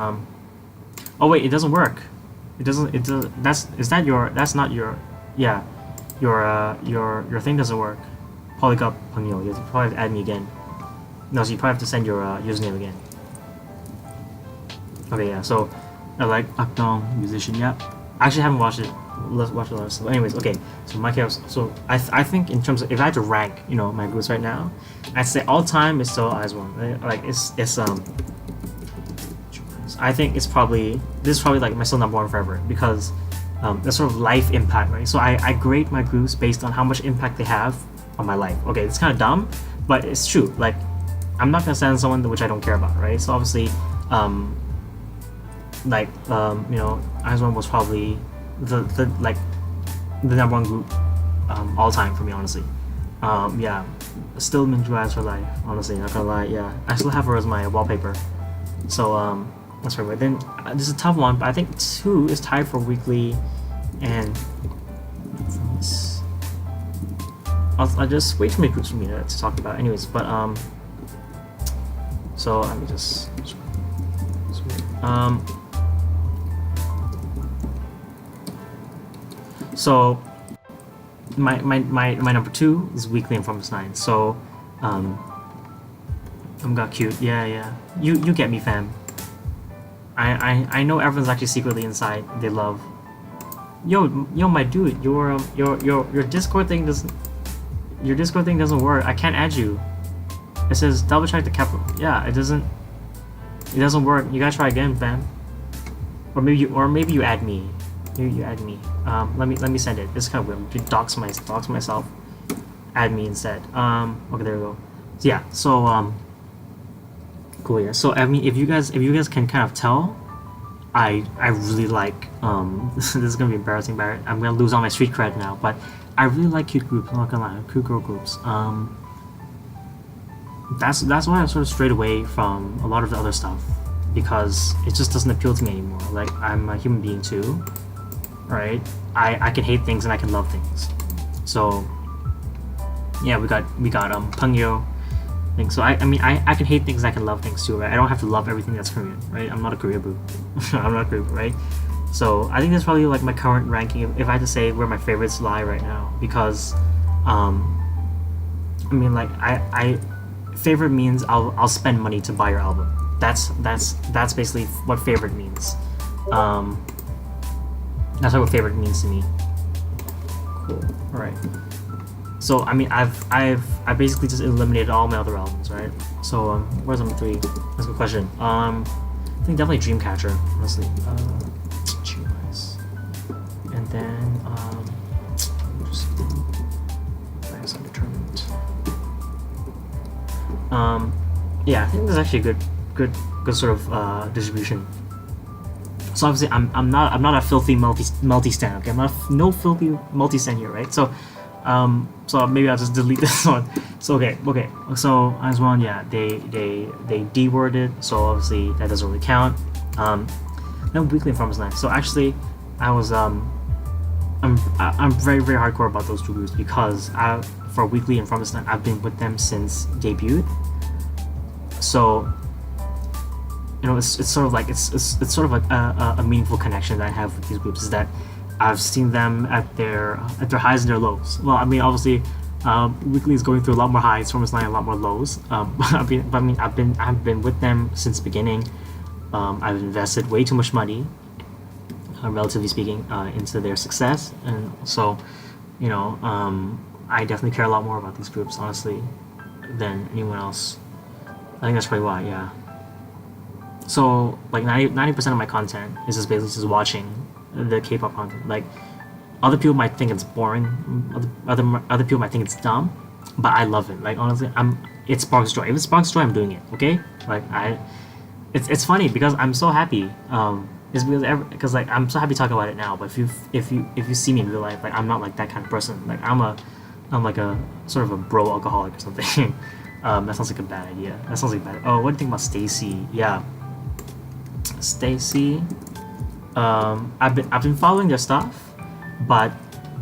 Oh wait, it doesn't work. It doesn't. That's not your. Yeah, your thing doesn't work. Polycup Pangyo. You probably have to add me again. No, so you probably have to send your username again. Okay, yeah. So I like Akdong musician. Yeah, I actually haven't watched it. Let's watch a lot of stuff. Anyways, okay. So my chaos. So I think in terms of if I had to rank, my groups right now, I'd say all time is still IZ*ONE. Right? Like it's I think this is probably like my still number one forever because the sort of life impact, right? So I grade my groups based on how much impact they have on my life. Okay, it's kind of dumb, but it's true. Like I'm not gonna stand someone which I don't care about, right? So obviously, IZ*ONE was probably the number one group all time for me, honestly. Yeah, still Minju as for life, honestly, not gonna lie. Yeah, I still have her as my wallpaper. So that's right. But then this is a tough one, but I think 2 is tied for weekly, and I'll just wait for my groups for me to talk about. Anyways, but so let me just so my number 2 is weekly and Performance 9. So I'm got cute. Yeah. You get me, fam. I know everyone's actually secretly inside. They love. Yo, my dude, your Discord thing doesn't. your Discord thing doesn't work. I can't add you. It says double check the capital. Yeah, it doesn't work. You gotta try again, fam. Or maybe you add me. You add me. Let me send it. It's kind of weird. You dox myself. Add me instead. Okay, there we go. So yeah. So cool. Yeah. So I mean, if you guys can kind of tell, I really like this is gonna be embarrassing, but I'm gonna lose all my street cred now. But I really like cute groups. I'm not gonna lie, cute girl groups. That's why I sort of strayed away from a lot of the other stuff, because it just doesn't appeal to me anymore. Like, I'm a human being too, right? I can hate things and I can love things. So yeah, we got Pengyo thing. So I mean I can hate things and I can love things too, right? I don't have to love everything that's Korean, right? I'm not a Korea boo. I'm not a Korea boo, right? So I think that's probably like my current ranking if I had to say where my favorites lie right now, because I mean, like, I favorite means I'll spend money to buy your album. That's basically what favorite means. That's what favorite means to me. Cool. All right. So I mean, I basically just eliminated all my other albums, right? So where's number 3? That's a good question. I think definitely Dreamcatcher, honestly. Cheers. And then just I guess I'm determined. Yeah, I think there's actually a good sort of distribution. So obviously I'm not a filthy multi-stan, okay? I'm not no filthy multi-stan here, right? So so maybe I'll just delete this one. So okay. So as one, yeah, they D-worded, so obviously that doesn't really count. Then Weekly and Farmers Land. So actually, I was I'm very hardcore about those two groups, because for Weekly and Farmers Land, I've been with them since debut. So you know, it's sort of like it's sort of like a meaningful connection that I have with these groups, is that I've seen them at their highs and their lows. Well, I mean, obviously, Weekly is going through a lot more highs, Farmers Land a lot more lows. I've been with them since the beginning. I've invested way too much money, relatively speaking, into their success, and so, you know, I definitely care a lot more about these groups, honestly, than anyone else. I think that's probably why, yeah. So like 90% of my content is just basically just watching the K-pop content. Like, other people might think it's boring, other people might think it's dumb, but I love it. Like, honestly, it sparks joy. If it sparks joy, I'm doing it. Okay, like it's funny because I'm so happy. It's because like I'm so happy talking about it now. But if you see me in real life, like, I'm not like that kind of person. Like, I'm like a sort of a bro alcoholic or something. That sounds like a bad idea. That sounds like bad. Oh, what do you think about Stacy? Yeah, Stacy. I've been following their stuff, but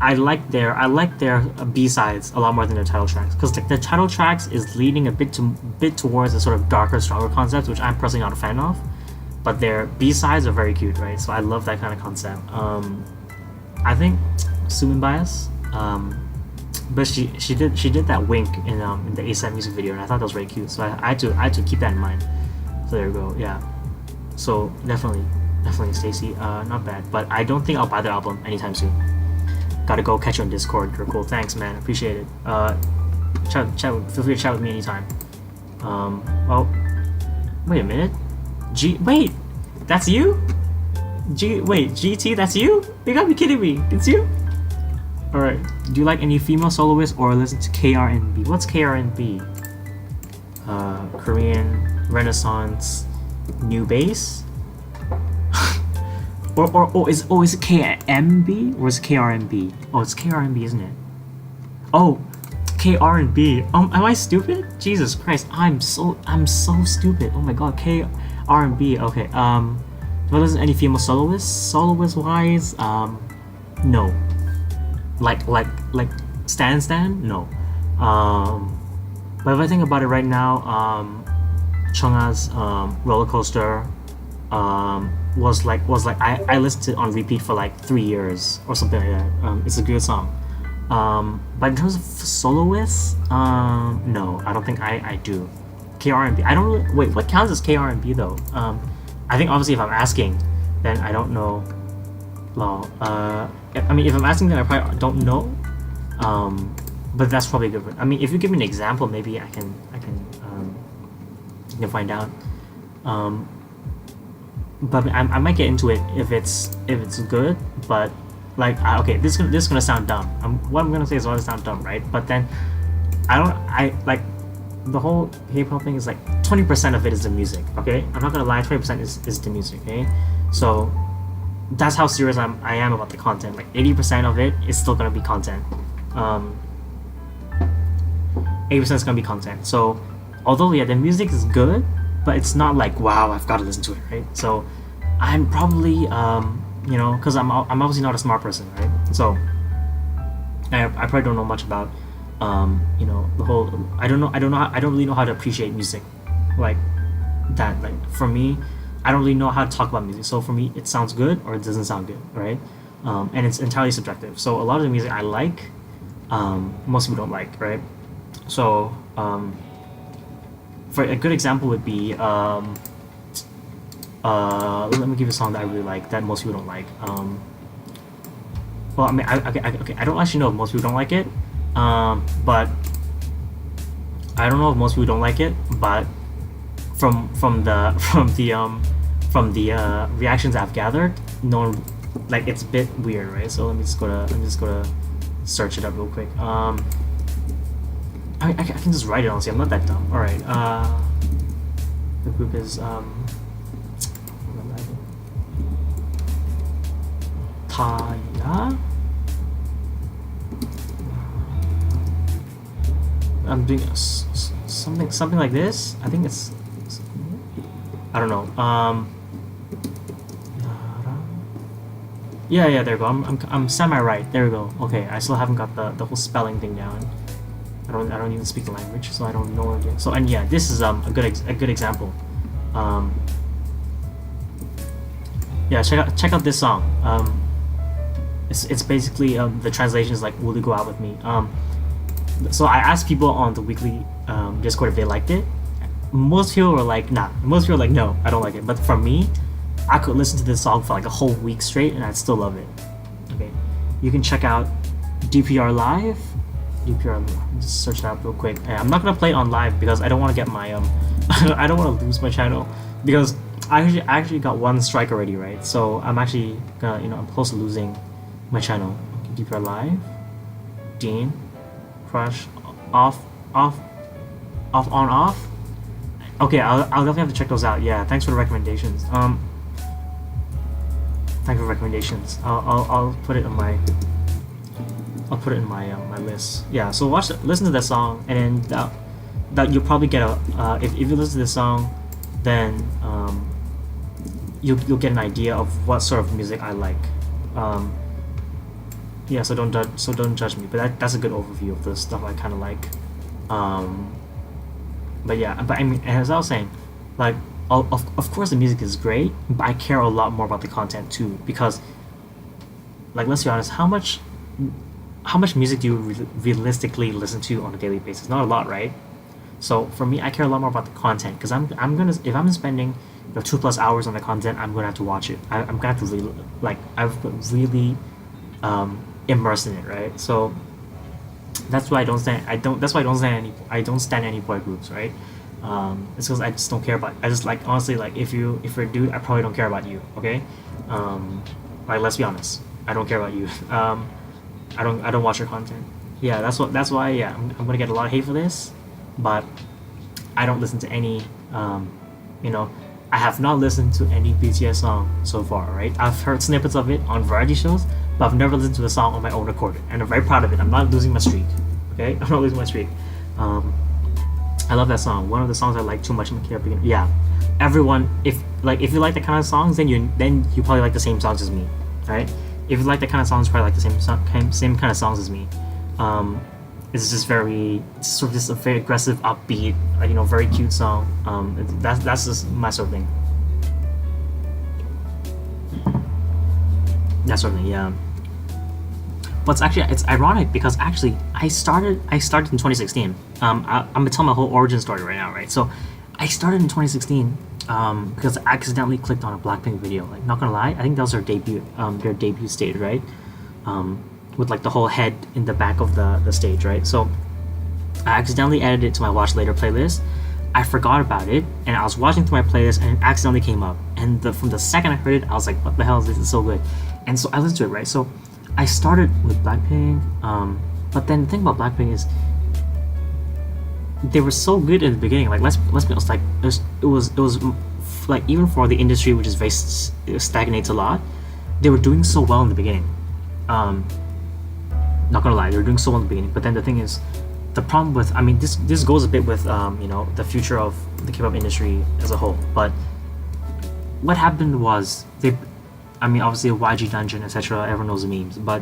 I like their B-sides a lot more than their title tracks, because their title tracks is leading a bit towards a sort of darker, stronger concept, which I'm personally not a fan of. But their B-sides are very cute, right? So I love that kind of concept. I think Sumin Bias, but she did that wink in the ASAP music video, and I thought that was very cute. So I had to keep that in mind. So there you go. Yeah. So definitely Stacy, not bad. But I don't think I'll buy their album anytime soon. Gotta go catch you on Discord. You're cool. Thanks, man. Appreciate it. Feel free to chat with me anytime. Oh, wait a minute. Wait, that's you? Wait, GT, that's you? You gotta be kidding me. It's you? Alright. Do you like any female soloists or listen to KRNB? What's KRNB? Korean Renaissance New Bass? is it KMB or is it KRNB? Oh, it's KRNB, isn't it? Oh, KRNB. Am I stupid? Jesus Christ, I'm so stupid. Oh my god, KRNB. Okay. Do I listen to any female soloists? Soloist wise, no. Like Stan? No. But if I think about it right now, Chungha's Roller Coaster was like I listened to it on repeat for like 3 years or something like that. It's a good song. But in terms of soloists, no, I don't think I do. KRNB. I don't really, wait, what counts as KRNB though? I think obviously if I'm asking, then I don't know. Well, I mean, if I'm asking, then I probably don't know. but that's probably good. I mean, if you give me an example, maybe I can you can find out. But I might get into it if it's good. But like, okay, this is gonna sound dumb. What I'm gonna say is gonna sound dumb, right? But then I like the whole hip hop thing is like 20% of it is the music. Okay, I'm not gonna lie, 20% is the music. Okay, so that's how serious I am about the content. Like 80% of it is still gonna be content. 80% is gonna be content. So although yeah, the music is good, but it's not like wow, I've got to listen to it, right? So I'm probably you know, because I'm obviously not a smart person, right? So I probably don't know much about you know, the whole I don't really know how to appreciate music like that. Like for me, I don't really know how to talk about music. So for me, it sounds good or it doesn't sound good, right? And it's entirely subjective. So a lot of the music I like, most people don't like, right? So for a good example would be let me give you a song that I really like that most people don't like. Well, I mean, okay, I don't actually know if most people don't like it, but I don't know if most people don't like it, but from the reactions I've gathered, no one, like, it's a bit weird, right? So let me just go to search it up real quick. I can just write it, honestly. I'm not that dumb. All right. The group is Taya. I'm doing something like this. I think it's, I don't know. Yeah, there we go. I'm semi right. There we go. Okay, I still haven't got the whole spelling thing down. I don't even speak the language, so I don't know it yet. So, and yeah, this is a good example. Yeah, check out this song. It's basically the translation is like, "Will you go out with me?" So I asked people on the weekly Discord if they liked it. Most people were like, "Nah." Most people were like, "No, I don't like it." But for me, I could listen to this song for like a whole week straight, and I'd still love it. Okay, you can check out DPR Live. Just search it up real quick. And I'm not gonna play it on live because I don't want to get my I don't want to lose my channel, because I actually got one strike already, right? So I'm actually gonna, you know, I'm close to losing my channel. Okay, DPR Live, Dean, Crush, off. Okay, I'll definitely have to check those out. Yeah, thanks for the recommendations. Thanks for recommendations. I'll put it on my. I'll put it in my my list. Yeah, so listen to that song, and then that you'll probably get a if you listen to this song, then you'll get an idea of what sort of music I like. Yeah, so don't judge me. But that's a good overview of the stuff I kind of like. But yeah, but I mean, as I was saying, like of course the music is great, but I care a lot more about the content too, because like, let's be honest, how much music do you realistically listen to on a daily basis? Not a lot, right? So for me, I care a lot more about the content, because I'm gonna, if I'm spending 2+ hours on the content, I'm gonna have to watch it. I'm gonna have to really, like, I've really immersed in it, right? So that's why I don't stand any boy groups, right? It's because I just don't care about. I just, like, honestly, like, if you're a dude, I probably don't care about you. Okay, like, let's be honest, I don't care about you. I don't watch your content. Yeah, that's why. Yeah, I'm gonna get a lot of hate for this, but I don't listen to any. You know, I have not listened to any BTS song so far. Right, I've heard snippets of it on variety shows, but I've never listened to a song on my own accord, and I'm very proud of it. I'm not losing my streak. Okay, I'm not losing my streak. I love that song. One of the songs I like too much in the beginning. Yeah, everyone, if you like that kind of songs, then you probably like the same songs as me, right? If you like that kind of songs, you probably like the same kind of songs as me. It's just a very aggressive, upbeat, you know, very cute song. That's just my sort of thing. That sort of thing, yeah. But it's ironic, because actually I started in 2016. I'm gonna tell my whole origin story right now, right? So I started in 2016 because I accidentally clicked on a Blackpink video. Like, not gonna lie, I think that was their debut stage, right? with like the whole head in the back of the stage, right? So I accidentally added it to my watch later playlist. I forgot about it, and I was watching through my playlist, and it accidentally came up. And from the second I heard it, I was like, "What the hell is this? It's so good!" And so I listened to it, right? So I started with Blackpink, but then the thing about Blackpink is they were so good in the beginning. Like let's be honest, like it was like even for the industry, which is very stagnates a lot, they were doing so well in the beginning. Not gonna lie, they were doing so well in the beginning. But then the thing is, the problem with, I mean, this goes a bit with the future of the K-pop industry as a whole. But what happened was obviously YG Dungeon, etc. Everyone knows the memes, but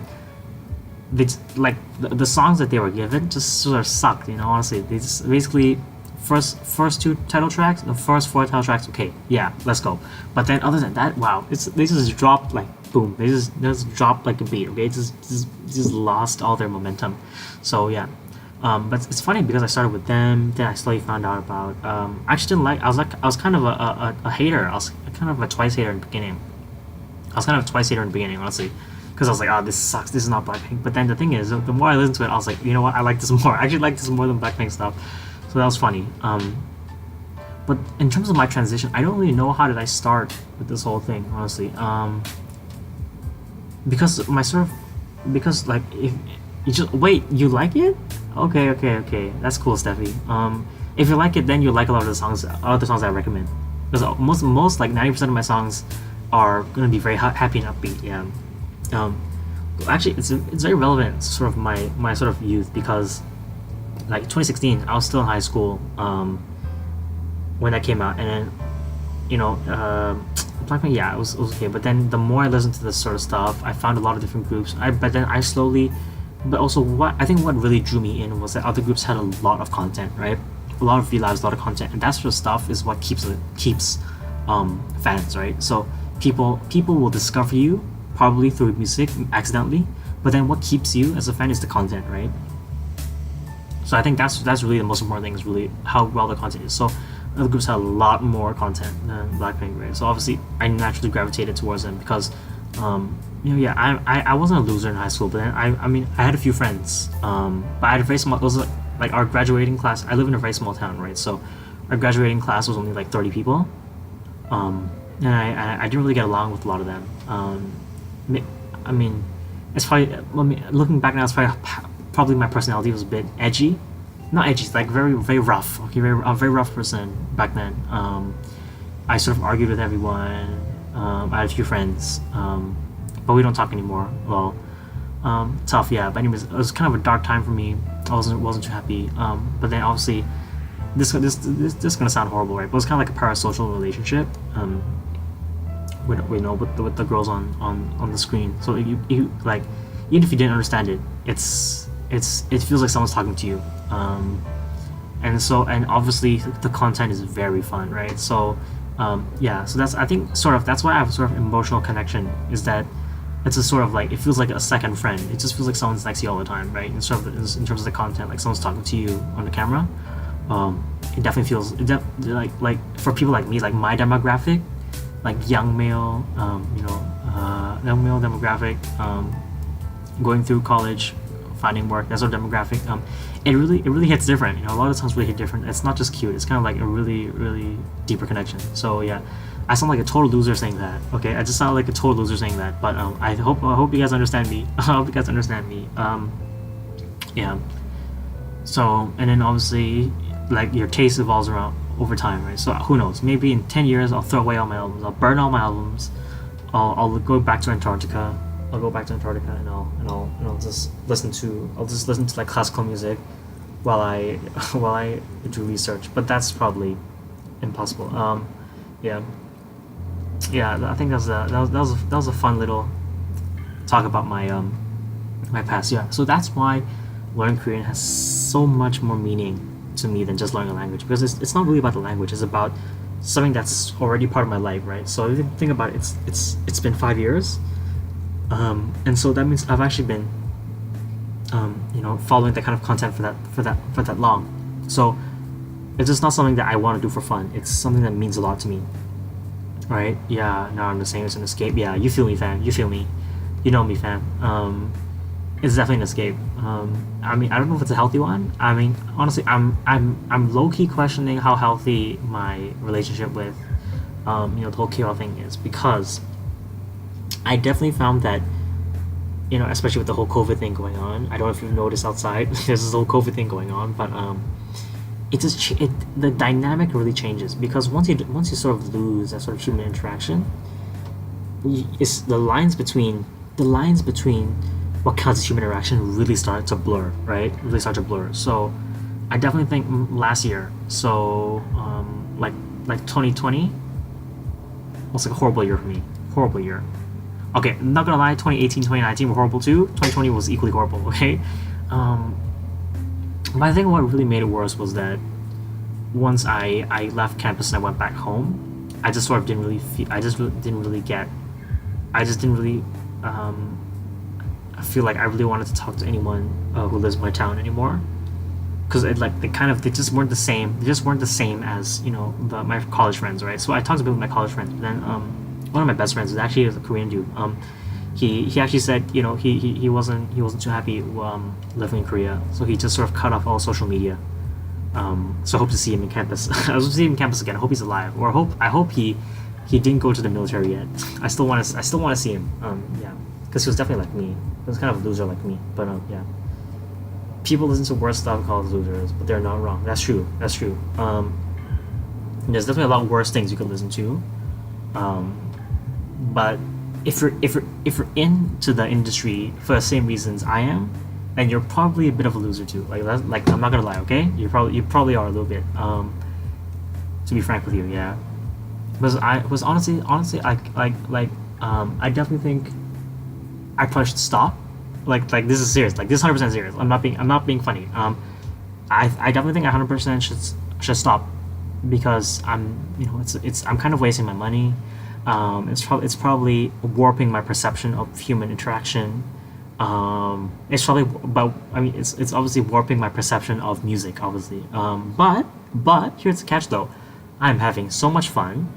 like the songs that they were given just sort of sucked. Honestly, they just basically first two title tracks, the first four title tracks. Okay, yeah, let's go. But then other than that, wow, they just dropped like boom. They just dropped like a beat. Okay, just lost all their momentum. So yeah. But it's funny because I started with them, then I slowly found out about. I actually didn't like. I was kind of a hater. I was kind of a Twice hater in the beginning. Honestly, because I was like, oh, this sucks. This is not Blackpink. But then the thing is, the more I listened to it, I was like, you know what? I like this more. I actually like this more than Blackpink stuff. So that was funny. But in terms of my transition, I don't really know how did I start with this whole thing, honestly. Because like if you just wait, you like it? Okay, that's cool, Steffi. If you like it, then you like a lot of the songs I recommend. Because most like 90% of my songs are gonna be very happy and upbeat. Yeah. Actually, it's very relevant to sort of my sort of youth, because like 2016, I was still in high school when that came out, and then Blackpink, yeah, it was okay. But then the more I listened to this sort of stuff, I found a lot of different groups. But also what really drew me in was that other groups had a lot of content, right? A lot of V-Lives, a lot of content, and that sort of stuff is what keeps fans, right? So people will discover you probably through music accidentally, but then what keeps you as a fan is the content, right? So I think that's really the most important thing, is really how well the content is. So other groups had a lot more content than Blackpink, right? So obviously I naturally gravitated towards them because I wasn't a loser in high school, but then I had a few friends, but I had a very small. It was like our graduating class. I live in a very small town, right? So our graduating class was only like 30 people, and I didn't really get along with a lot of them. It's probably, looking back now, it's probably my personality was a bit edgy, not edgy, it's like very very rough. Okay, a very rough person back then. I sort of argued with everyone. I had a few friends. But we don't talk anymore. Well, tough, yeah. But anyways, it was kind of a dark time for me. I wasn't too happy. But then obviously, this is gonna sound horrible, right? But it's kind of like a parasocial relationship. With the girls on the screen. So you like, even if you didn't understand it, it feels like someone's talking to you. And obviously the content is very fun, right? So so that's, I think, that's why I have a sort of emotional connection, is that it's a sort of like, it feels like a second friend. It just feels like someone's next to you all the time, right? In terms of the content, like someone's talking to you on the camera. It definitely feels like for people like me, like my demographic, like young male, young male demographic, going through college, finding work, that sort of demographic. It really hits different. A lot of times really hit different. It's not just cute. It's kind of like a really really deeper connection. So yeah, I sound like a total loser saying that. Okay, I just sound like a total loser saying that. But I hope you guys understand me. I hope you guys understand me. Yeah. So, and then obviously, like, your taste evolves around over time, right? So who knows? Maybe in 10 years I'll throw away all my albums. I'll burn all my albums. I'll go back to Antarctica. And I'll just listen to like classical music while I do research. But that's probably impossible. Yeah. I think that was a fun little talk about my my past. Yeah. So that's why learning Korean has so much more meaning to me than just learning a language, because it's not really about the language. It's about something that's already part of my life, right? So if you think about it, it's been 5 years. And so that means I've actually been, following that kind of content for that long. So it's just not something that I want to do for fun. It's something that means a lot to me, right? Yeah. Now I'm the same as an escape. Yeah, you feel me, fam. You feel me. You know me, fam. it's definitely an escape. I mean, I don't know if it's a healthy one. I mean, honestly, I'm low key questioning how healthy my relationship with, the whole K-pop thing is, because I definitely found that, especially with the whole COVID thing going on. I don't know if you've noticed outside, there's this whole COVID thing going on, but the dynamic really changes, because once you sort of lose that sort of human interaction, it's the lines between what counts as human interaction really start to blur, right? Really start to blur. So I definitely think last year, so like 2020 was like a horrible year for me. Horrible year. Okay, I'm not gonna lie, 2018, 2019 were horrible too. 2020 was equally horrible, okay? But I think what really made it worse was that once I left campus and I went back home, I just sort of didn't really feel, I just didn't really feel like I really wanted to talk to anyone who lives in my town anymore, because they just weren't the same. They just weren't the same as my college friends, right? So I talked a bit with my college friends, but then one of my best friends is actually a Korean dude. He actually said he wasn't too happy living in Korea, so he just sort of cut off all social media. So I hope to see him in campus. I hope to see him in campus again. I hope he's alive, or I hope he didn't go to the military yet. I still want to see him. Yeah, because he was definitely like me. He was kind of a loser like me. But yeah, people listen to worse stuff called losers, but they're not wrong. That's true. That's true. There's definitely a lot worse things you could listen to. But if you're into the industry for the same reasons I am, then you're probably a bit of a loser too. Like I'm not gonna lie, okay? You probably are a little bit. To be frank with you, yeah. Because honestly, I definitely think I probably should stop. Like this is serious. Like this is 100% serious. I'm not being funny. I definitely think I 100% should stop, because I'm kind of wasting my money. It's probably warping my perception of human interaction. It's probably it's obviously warping my perception of music, obviously. But here's the catch though. I'm having so much fun.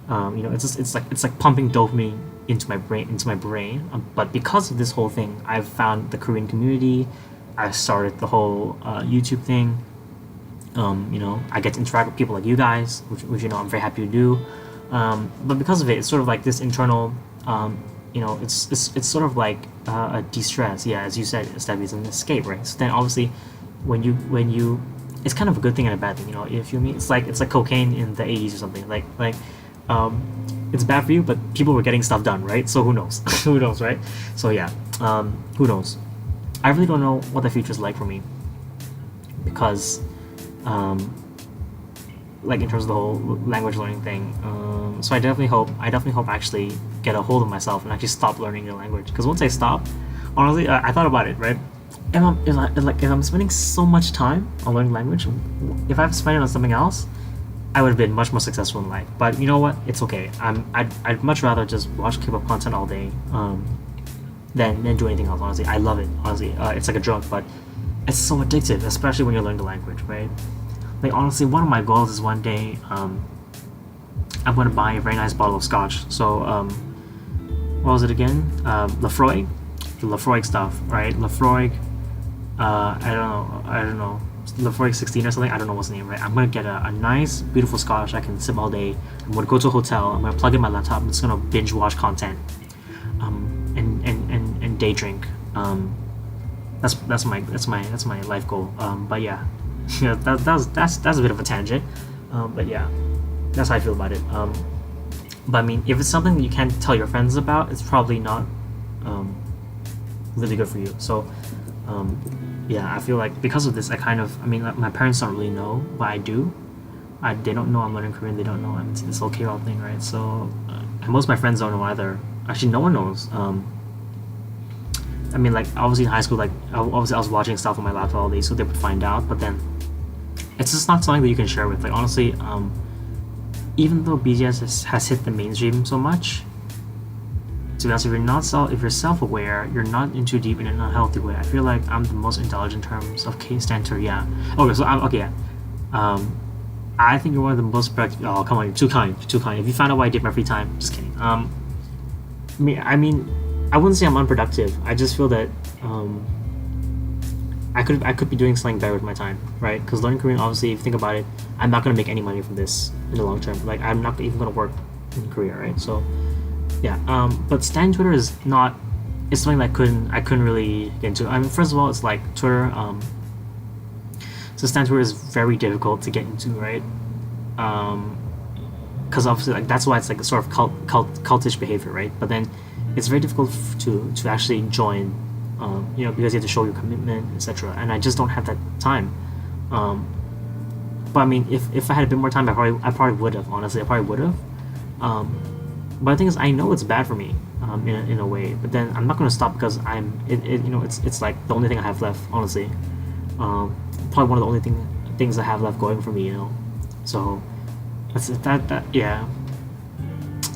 It's like pumping dopamine into my brain. But because of this whole thing, I've found the Korean community. I started the whole YouTube thing. I get to interact with people like you guys, which I'm very happy to do. But because of it, it's sort of like this internal, it's sort of like a de-stress. Yeah, as you said, Steffi, it's an escape, right? So then obviously, when you, it's kind of a good thing and a bad thing. If you mean, it's like cocaine in the 80s or something. It's bad for you, but people were getting stuff done, right? So who knows? Who knows, right? So yeah, who knows? I really don't know what the future is like for me, because in terms of the whole language learning thing. So I definitely hope I actually get a hold of myself and actually stop learning the language. Because once I stop, honestly, I thought about it, right? If I'm spending so much time on learning language, if I've spent it on something else, I would have been much more successful in life. But you know what? It's okay. I'd much rather just watch K-pop content all day than do anything else. Honestly, I love it. Honestly, it's like a drug, but it's so addictive, especially when you're learning the language, right? Like honestly, one of my goals is one day I'm going to buy a very nice bottle of scotch. So what was it again? Lafroig, the Lafroig stuff, right? Lafroig, I don't know, Lafroig 16 or something. I don't know what's the name, right? I'm going to get a nice, beautiful scotch I can sip all day. I'm going to go to a hotel. I'm going to plug in my laptop. I'm just going to binge watch content, and day drink. That's my life goal. But yeah. Yeah, that's a bit of a tangent, but yeah, that's how I feel about it. But I mean, if it's something that you can't tell your friends about, it's probably not really good for you. So yeah, I feel like because of this, my parents don't really know, but I do. They don't know I'm learning Korean. They don't know I'm into this whole K-pop thing, right? So and most of my friends don't know either. Actually, no one knows. Obviously in high school, obviously I was watching stuff on my laptop all day, so they would find out. But then, it's just not something that you can share with. Like honestly, even though BTS has hit the mainstream so much, to be honest, if you're self-aware, you're not in too deep in an unhealthy way. I feel like I'm the most intelligent in terms of case center. Yeah. Okay, so I think you're one of the most productive. Oh come on, you're too kind. You're too kind. If you found out what I did in my free time, just kidding. I wouldn't say I'm unproductive. I just feel that I could be doing something better with my time, right? Because learning Korean, obviously, if you think about it, I'm not gonna make any money from this in the long term. Like, I'm not even gonna work in Korea, right? So yeah. But studying Twitter is not. It's something that I couldn't really get into. I mean, first of all, it's like Twitter. So studying Twitter is very difficult to get into, right? Because obviously, like, that's why it's like a sort of cultish behavior, right? But then it's very difficult to actually join, because you have to show your commitment, etc. And I just don't have that time. But I mean, if I had a bit more time, I probably would have. Honestly, I probably would have. But the thing is, I know it's bad for me, in a way. But then I'm not going to stop because it's like the only thing I have left. Honestly, probably one of the only things I have left going for me. So that yeah.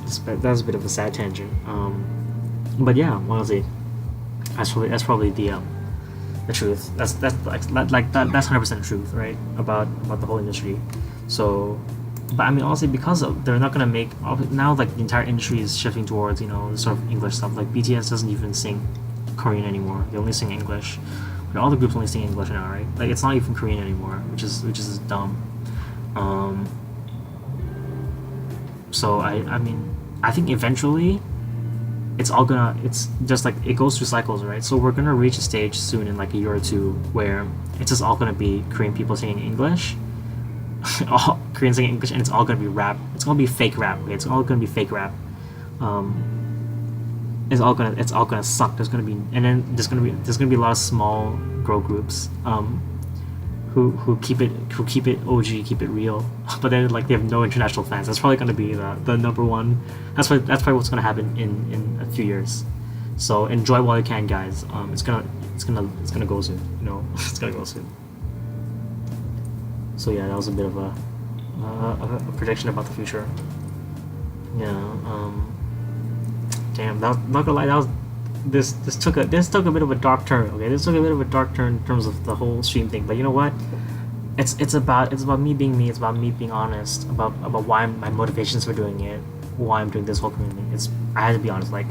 That's a bit of a sad tangent. But yeah, honestly, that's probably the truth. That's 100% truth, right? About the whole industry. So, but I mean, honestly, because they're not gonna make now, like the entire industry is shifting towards sort of English stuff. Like BTS doesn't even sing Korean anymore; they only sing English. But all the groups only sing English now, right? Like it's not even Korean anymore, which is dumb. So I mean, I think eventually it's just like it goes through cycles, right? So we're gonna reach a stage soon in like a year or two where it's just all gonna be Korean people singing English, all Korean singing English, and it's all gonna be rap. It's gonna be fake rap. Okay? It's all gonna be fake rap. It's all gonna suck. There's gonna be a lot of small girl groups who keep it OG, keep it real, but then like they have no international fans. That's probably going to be the number one. That's probably what's going to happen in a few years. So enjoy while you can, guys. It's gonna go soon. It's gonna go soon. So yeah, that was a bit of a prediction about the future. Yeah. Damn. Not gonna lie. That was. This took a bit of a dark turn. Okay, this took a bit of a dark turn in terms of the whole stream thing. But you know what? It's about me being me. It's about me being honest about why my motivations for doing it, why I'm doing this whole community. I had to be honest. Like,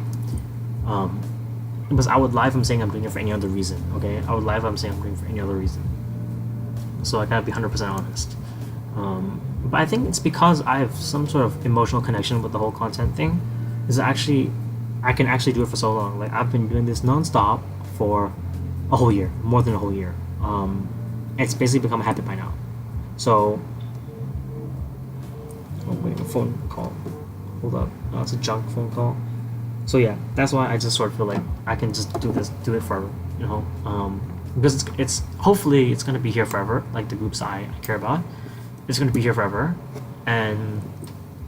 because I would lie if I'm saying I'm doing it for any other reason. Okay, I would lie if I'm saying I'm doing it for any other reason. So I gotta be 100% honest. But I think it's because I have some sort of emotional connection with the whole content thing. I can actually do it for so long. Like I've been doing this non-stop for a whole year, more than a whole year. It's basically become a habit by now. So, oh wait, a phone call. Hold up, it's a junk phone call. So yeah, that's why I just sort of feel like I can just do it forever. Because it's hopefully it's gonna be here forever. Like the groups I care about, it's gonna be here forever, and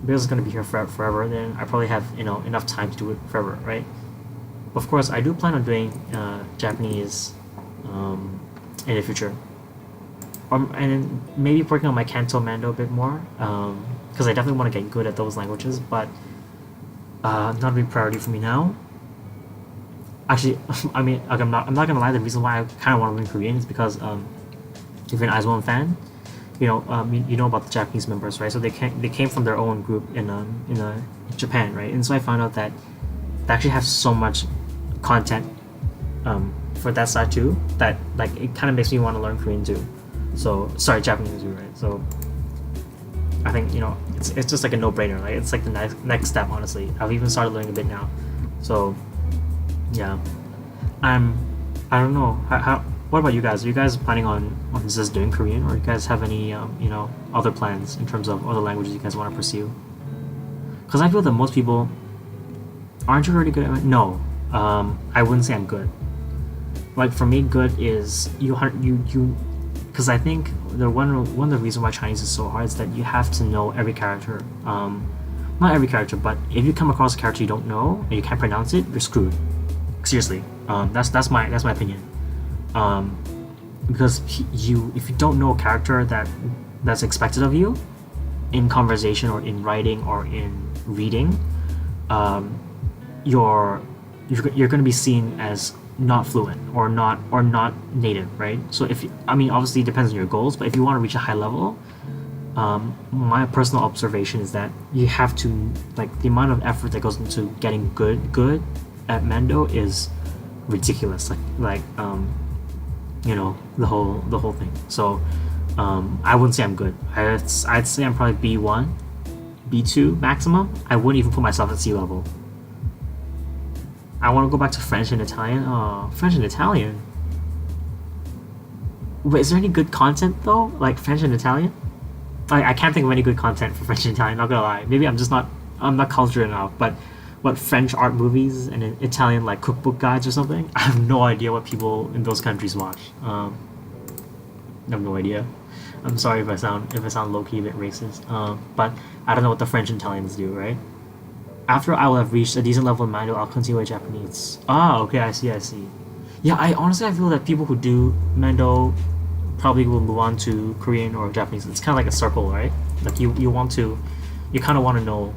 because it's going to be here forever, then I probably have enough time to do it forever, right? Of course, I do plan on doing Japanese in the future, and then maybe working on my Canto Mando a bit more, because I definitely want to get good at those languages, but not a big priority for me now. Actually, I mean, like, I'm not gonna lie. The reason why I kind of want to learn Korean is because if you're an IZ*ONE fan, you know about the Japanese members, right? So they came from their own group in Japan, right? And so I found out that they actually have so much content for that side too, that like it kind of makes me want to learn Korean too. So sorry, Japanese too, right? So I think it's just like a no-brainer, right? It's like the next step, honestly. I've even started learning a bit now. So yeah, I don't know how. What about you guys? Are you guys planning on just doing Korean, or do you guys have any other plans in terms of other languages you guys want to pursue? Because I feel that most people aren't you already good at it? No, I wouldn't say I'm good. Like for me, good is you because I think one of the reasons why Chinese is so hard is that you have to know every character. Not every character, but if you come across a character you don't know and you can't pronounce it, you're screwed. Seriously, that's my opinion. Because if you don't know a character that's expected of you in conversation or in writing or in reading, you're going to be seen as not fluent or not native, right? So obviously it depends on your goals, but if you want to reach a high level, my personal observation is that you have to, like, the amount of effort that goes into getting good at Mando is ridiculous, the whole thing. So I wouldn't say I'm good. I'd say I'm probably B1, B2 maximum. I wouldn't even put myself at sea level. I want to go back to French and Italian. French and Italian. Wait, is there any good content though? Like French and Italian? I can't think of any good content for French and Italian. Not gonna lie. Maybe I'm not cultured enough. But what French art movies and Italian like cookbook guides or something? I have no idea what people in those countries watch. I have no idea. I'm sorry if I sound low key a bit racist. But I don't know what the French and Italians do, right? After I will have reached a decent level in Mando, I'll continue with Japanese. Ah, okay, I see. Yeah, I feel that people who do Mando probably will move on to Korean or Japanese. It's kind of like a circle, right? Like you kind of want to know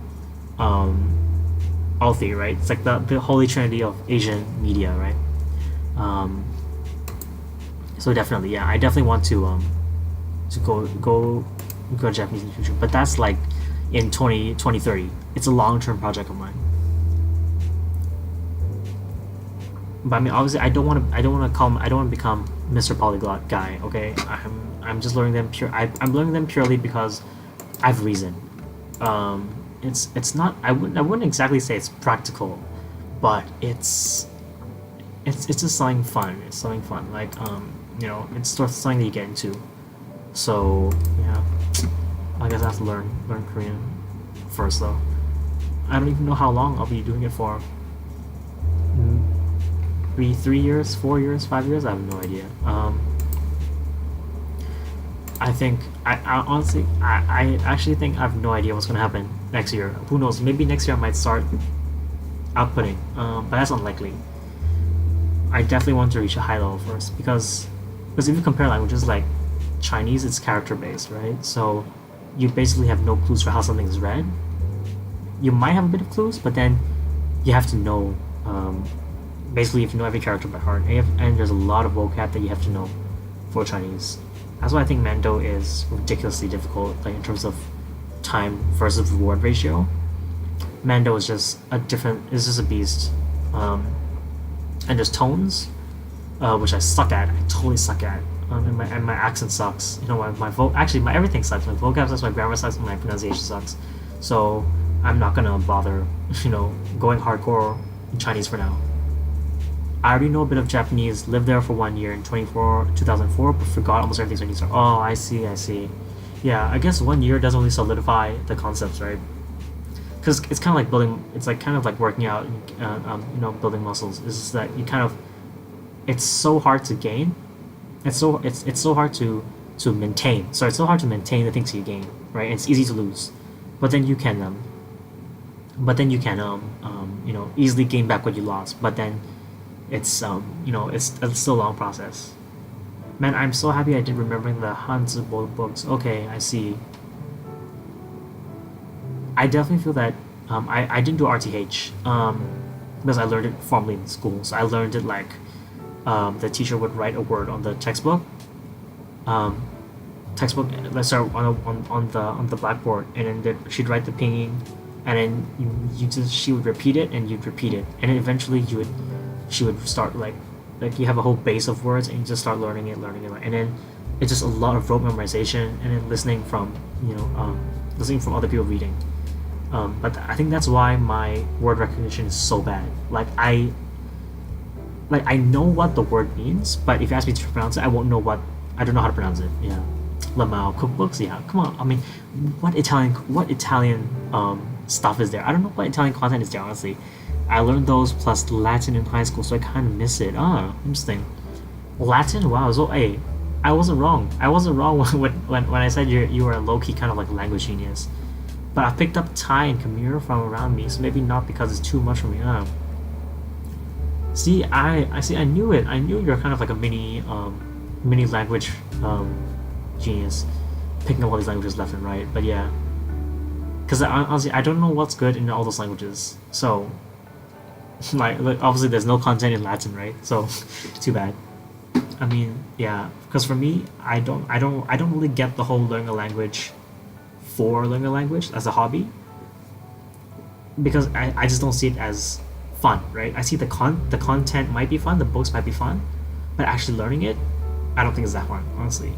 all three, right? It's like the holy trinity of Asian media, right? So definitely, yeah, I definitely want to go Japanese in the future, but that's like in 2030. It's a long-term project of mine. But I mean, obviously, I don't want to become Mr. Polyglot guy. Okay, I'm just learning them I'm learning them purely because I have reason. It's not. I wouldn't exactly say it's practical, but it's just something fun. It's something fun. Like it's sort of something that you get into. So yeah, I guess I have to learn Korean first though. I don't even know how long I'll be doing it for. 3 years, 4 years, 5 years. I have no idea. I think I honestly I actually think I have no idea what's gonna happen next year. Who knows? Maybe next year I might start outputting, but that's unlikely. I definitely want to reach a high level first because if you compare languages like Chinese, it's character based, right? So you basically have no clues for how something is read. You might have a bit of clues, but then you have to know. Basically, you have to know every character by heart, and there's a lot of vocab that you have to know for Chinese. That's why I think Mando is ridiculously difficult, like in terms of time versus reward ratio. Mando is just just a beast. And there's tones, which I suck at. I totally suck at. And my accent sucks. My everything sucks. My vocab sucks. My grammar sucks. And my pronunciation sucks. So I'm not gonna bother, going hardcore in Chinese for now. I already know a bit of Japanese. Lived there for 1 year in 2004, but forgot almost everything Chinese. Oh, I see. Yeah, I guess 1 year doesn't really solidify the concepts, right? Because it's kind of like building. It's like kind of like working out, building muscles. Is just that you kind of. It's so hard to gain. It's so hard to maintain. So it's so hard to maintain the things you gain, right? It's easy to lose, but then you can easily gain back what you lost. But then it's still a long process. Man, I'm so happy I did remembering the Hanzi books. Okay, I see. I definitely feel that I didn't do RTH because I learned it formally in school. So I learned it like the teacher would write a word on the textbook. Let's start on the blackboard, and then she'd write the pinging, and then she would repeat it, and you'd repeat it, and then eventually she would start like you have a whole base of words, and you just start learning it, and then it's just a lot of rote memorization, and then listening from other people reading. But I think that's why my word recognition is so bad. I know what the word means, but if you ask me to pronounce it, I don't know how to pronounce it. Yeah, Lamau cookbooks. Yeah, come on. I mean, what Italian stuff is there? I don't know what Italian content is there, honestly. I learned those plus Latin in high school, so I kind of miss it. Interesting. Latin. Wow. So hey, I wasn't wrong. When I said you were a low key kind of like language genius. But I picked up Thai and Khmer from around me, so maybe not because it's too much for me. See, I knew it. I knew you're kind of like a mini language genius, picking up all these languages left and right. But yeah, because honestly, I don't know what's good in all those languages. So, like obviously, there's no content in Latin, right? So, too bad. I mean, yeah, because for me, I don't really get the whole learning a language for learning a language as a hobby, because I just don't see it as fun, right? I see the content might be fun, the books might be fun, but actually learning it, I don't think it's that fun, honestly.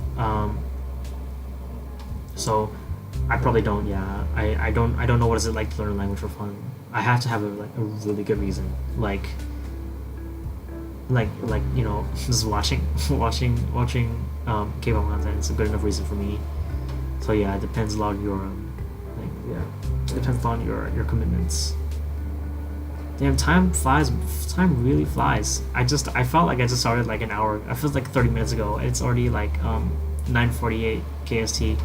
So I probably don't. Yeah, I don't know what is it like to learn a language for fun. I have to have a really good reason, like just watching K-pop content. It's a good enough reason for me. So yeah, it depends a lot on your it depends on your commitments. Damn, time flies. Time really flies. I felt like I just started like an hour. I felt like 30 minutes ago. It's already like 9:48 KST.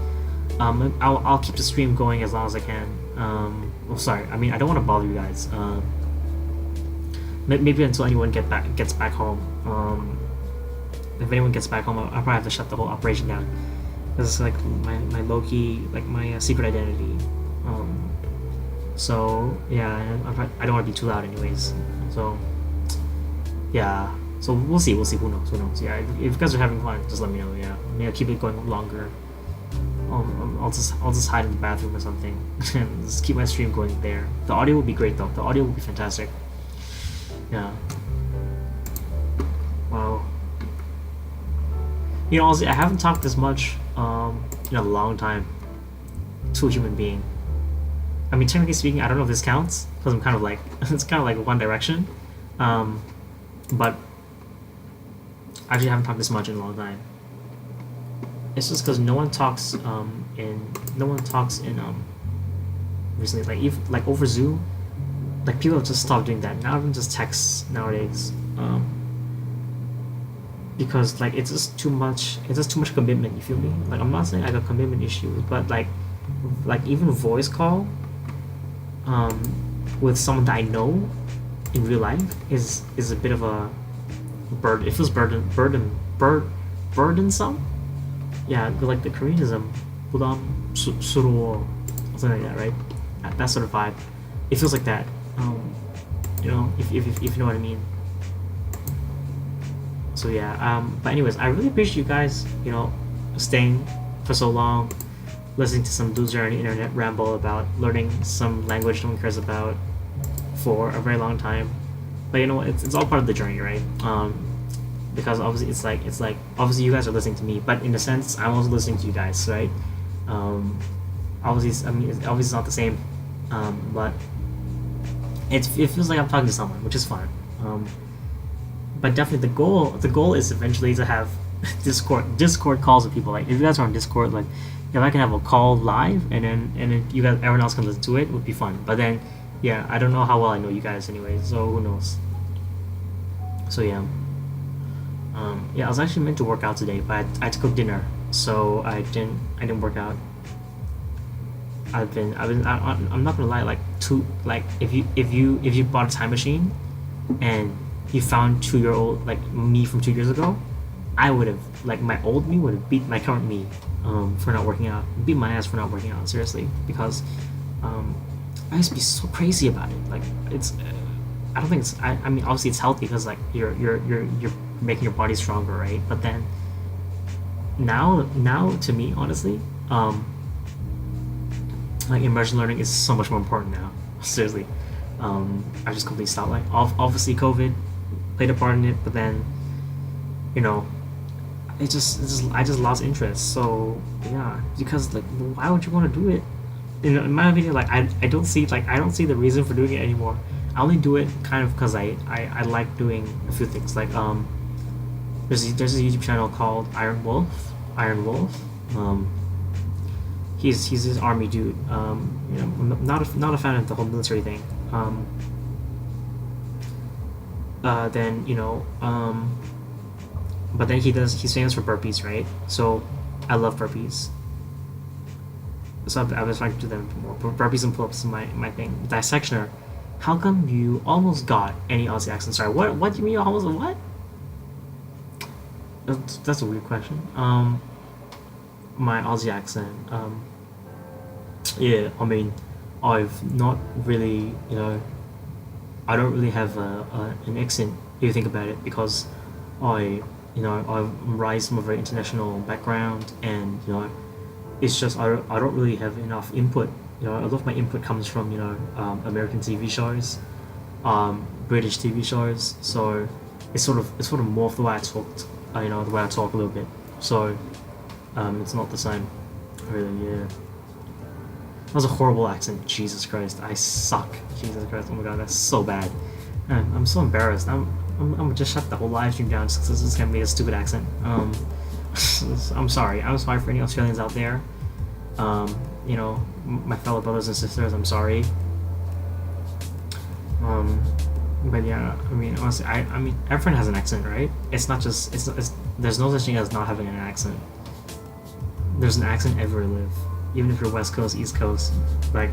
I'll keep the stream going as long as I can. Sorry. I mean, I don't want to bother you guys. Maybe until anyone gets back home. If anyone gets back home, I'll probably have to shut the whole operation down. This is like my low-key, like my secret identity. So yeah, I don't want to be too loud anyways. So yeah, so we'll see. Who knows? Yeah, if you guys are having fun, just let me know. Yeah, maybe I'll keep it going longer. I'll just hide in the bathroom or something and just keep my stream going there. The audio will be great though. The audio will be fantastic. Yeah. Wow. You know, honestly, I haven't talked this much in a long time to a human being. I mean, technically speaking, I don't know if this counts because I'm kind of like it's kind of like One Direction, but I actually haven't talked this much in a long time. It's just because no one talks in recently, like even like over Zoom, like people have just stopped doing that. Now everyone just texts nowadays, because like it's just too much. It's just too much commitment. You feel me? Like I'm not saying I got commitment issues, but like even voice call, with someone that I know in real life is a bit of a burden. It feels burdensome. Yeah, like the Koreanism, 부담스러워, something like that, right? That sort of vibe. It feels like that. You know, if you know what I mean. So yeah. But anyways, I really appreciate you guys, you know, staying for so long, listening to some loser on the internet ramble about learning some language no one cares about for a very long time. But you know, it's all part of the journey, right? Because obviously it's like obviously you guys are listening to me, but in a sense I'm also listening to you guys, right? Obviously, I mean, obviously it's not the same, but it feels like I'm talking to someone, which is fun. But definitely the goal is eventually to have Discord calls with people. Like if you guys are on Discord, like if I can have a call live and then you guys, everyone else can listen to it, would be fun. But then yeah, I don't know how well I know you guys anyway, so who knows. So yeah. Yeah, I was actually meant to work out today, but I had to cook dinner, so I didn't work out. I'm not gonna lie, like if you bought a time machine and you found 2-year-old like me from 2 years ago, I would have, like, my old me would have beat my current me for not working out, beat my ass for not working out, seriously, because I used to be so crazy about it. Like it's I don't think it's I mean obviously it's healthy because like you're making your body stronger, right? But then now to me, honestly, like immersion learning is so much more important now. Seriously, I just completely stopped. Like obviously COVID played a part in it, but then you know I just lost interest. So yeah, because like why would you want to do it? In my opinion, like I don't see the reason for doing it anymore. I only do it kind of because I like doing a few things. Like there's a YouTube channel called Iron Wolf. He's this army dude. You know, I'm not a fan of the whole military thing. Then you know, but then he's famous for burpees, right? So I love burpees. So I was trying to do them more. Burpees and pull-ups is my thing. Dissectioner. How come you almost got any Aussie accent? Sorry, what do you mean you almost what? That's a weird question. My Aussie accent. Yeah, I mean, I've not really, you know, I don't really have an accent if you think about it, because I'm raised from a very international background, and you know, it's just I don't really have enough input. You know, a lot of my input comes from American TV shows, British TV shows, so it's sort of morphed the way I talked, the way I talk a little bit. So it's not the same, really. Yeah. That was a horrible accent. Jesus Christ, I suck. Jesus Christ, oh my god, that's so bad. Man, I'm so embarrassed. I'm gonna just shut the whole live stream down just because this is gonna be a stupid accent. I'm sorry. I'm sorry for any Australians out there. My fellow brothers and sisters, I'm sorry. But yeah, I mean, honestly, I mean, everyone has an accent, right? It's not just, there's no such thing as not having an accent. There's an accent everywhere you live. Even if you're West Coast, East Coast, like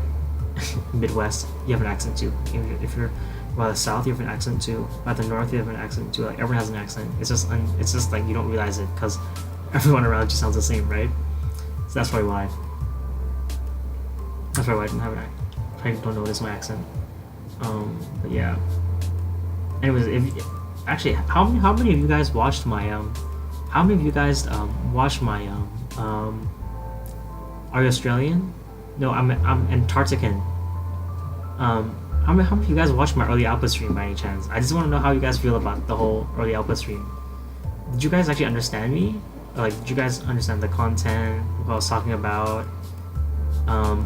Midwest, you have an accent too. Even if you're by the South, you have an accent too. By the North, you have an accent too. Like everyone has an accent. It's just like you don't realize it because everyone around you sounds the same, right? So that's probably why. That's probably why I didn't have an accent. I don't notice my accent. But yeah. Anyways, how many of you guys watched my how many of you guys watched my are you Australian? No, I'm Antarctican. How many of you guys watched my early output stream by any chance? I just want to know how you guys feel about the whole early output stream. Did you guys actually understand me? Like, did you guys understand the content, what I was talking about?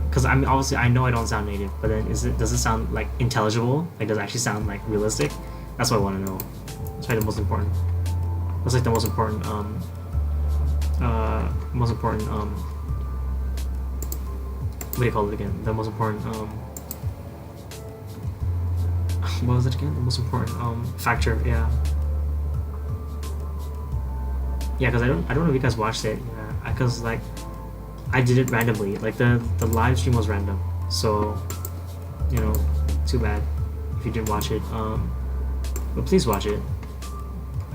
Because I mean, obviously, I know I don't sound native, but then does it sound like intelligible? Like, does it actually sound like realistic? That's what I want to know. That's like the most important. That's like the most important. What do you call it again? The most important. What was it again? The most important factor. Yeah. Yeah, because I don't know if you guys watched it. Yeah, because like I did it randomly. Like the live stream was random, so too bad if you didn't watch it. But please watch it.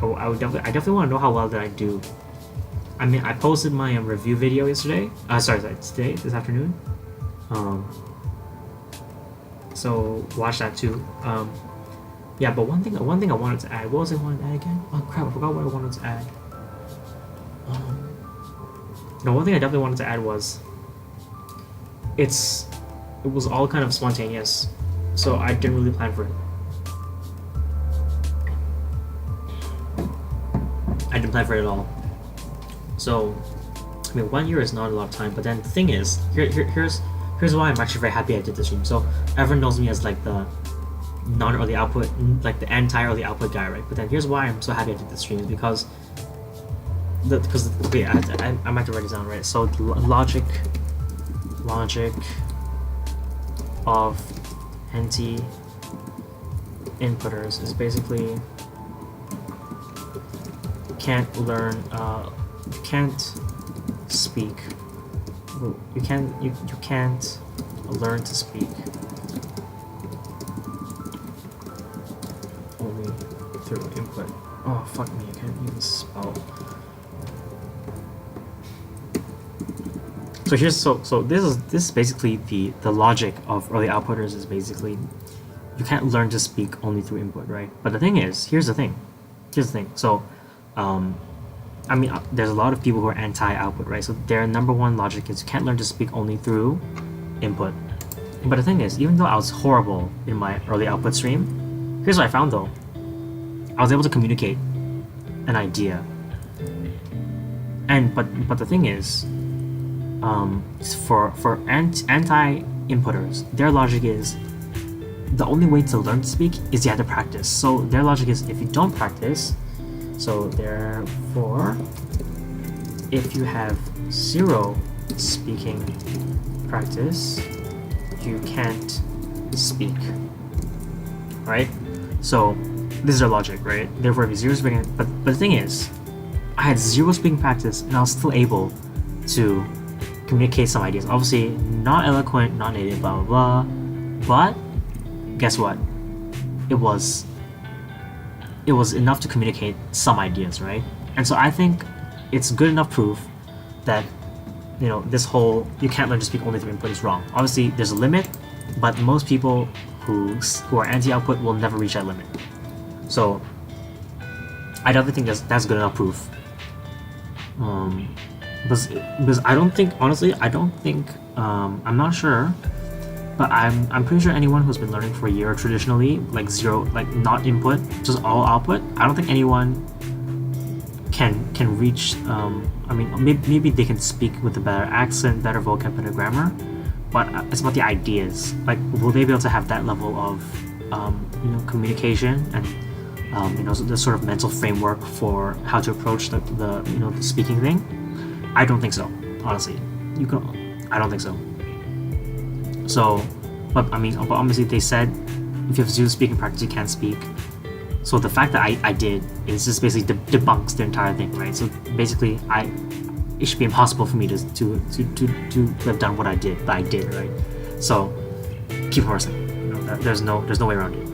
I definitely want to know how well did I do. I mean, I posted my review video yesterday. Today, this afternoon. So watch that too. Yeah, but one thing I wanted to add. What was I wanted to add again? Oh crap! I forgot what I wanted to add. No, one thing I definitely wanted to add was it was all kind of spontaneous, so I didn't really plan for it. I didn't plan for it at all. So, I mean, 1 year is not a lot of time. But then the thing is, here's why I'm actually very happy I did this stream. So everyone knows me as like the non-early output, like the anti-early output guy, right? But then here's why I'm so happy I did this stream is because I might have to write it down, right? So the logic of anti-inputters is basically can't speak. You can't learn to speak only through input. Oh fuck me! I can't even spell. So this is basically the logic of early outputters is basically you can't learn to speak only through input, right? But the thing is, here's the thing. So, I mean, there's a lot of people who are anti-output, right? So their number one logic is you can't learn to speak only through input. But the thing is, even though I was horrible in my early output stream, here's what I found though. I was able to communicate an idea. But the thing is, for anti-inputters, their logic is the only way to learn to speak is you have to practice. So their logic is if you don't practice, so therefore, if you have zero speaking practice, you can't speak, right? So this is their logic, right? Therefore, if you zero speaking, but the thing is, I had zero speaking practice and I was still able to communicate some ideas. Obviously, not eloquent, not native, blah blah blah. But guess what? It was enough to communicate some ideas, right? And so I think it's good enough proof that this whole you can't learn to speak only through input is wrong. Obviously, there's a limit, but most people who are anti-output will never reach that limit. So I definitely think that's good enough proof. Because I don't think, honestly, I'm not sure But I'm pretty sure anyone who's been learning for a year traditionally, like zero, like not input, just all output, I don't think anyone can reach. I mean, maybe they can speak with a better accent, better vocab, better grammar, but it's about the ideas. Like, will they be able to have that level of communication and the sort of mental framework for how to approach the the speaking thing? I don't think so, honestly. I don't think so. So, but obviously they said if you have zero speaking practice, you can't speak. So the fact that I did is just basically debunks the entire thing, right? So basically, it should be impossible for me to have done what I did, but I did, right? So keep immersing. There's no way around it.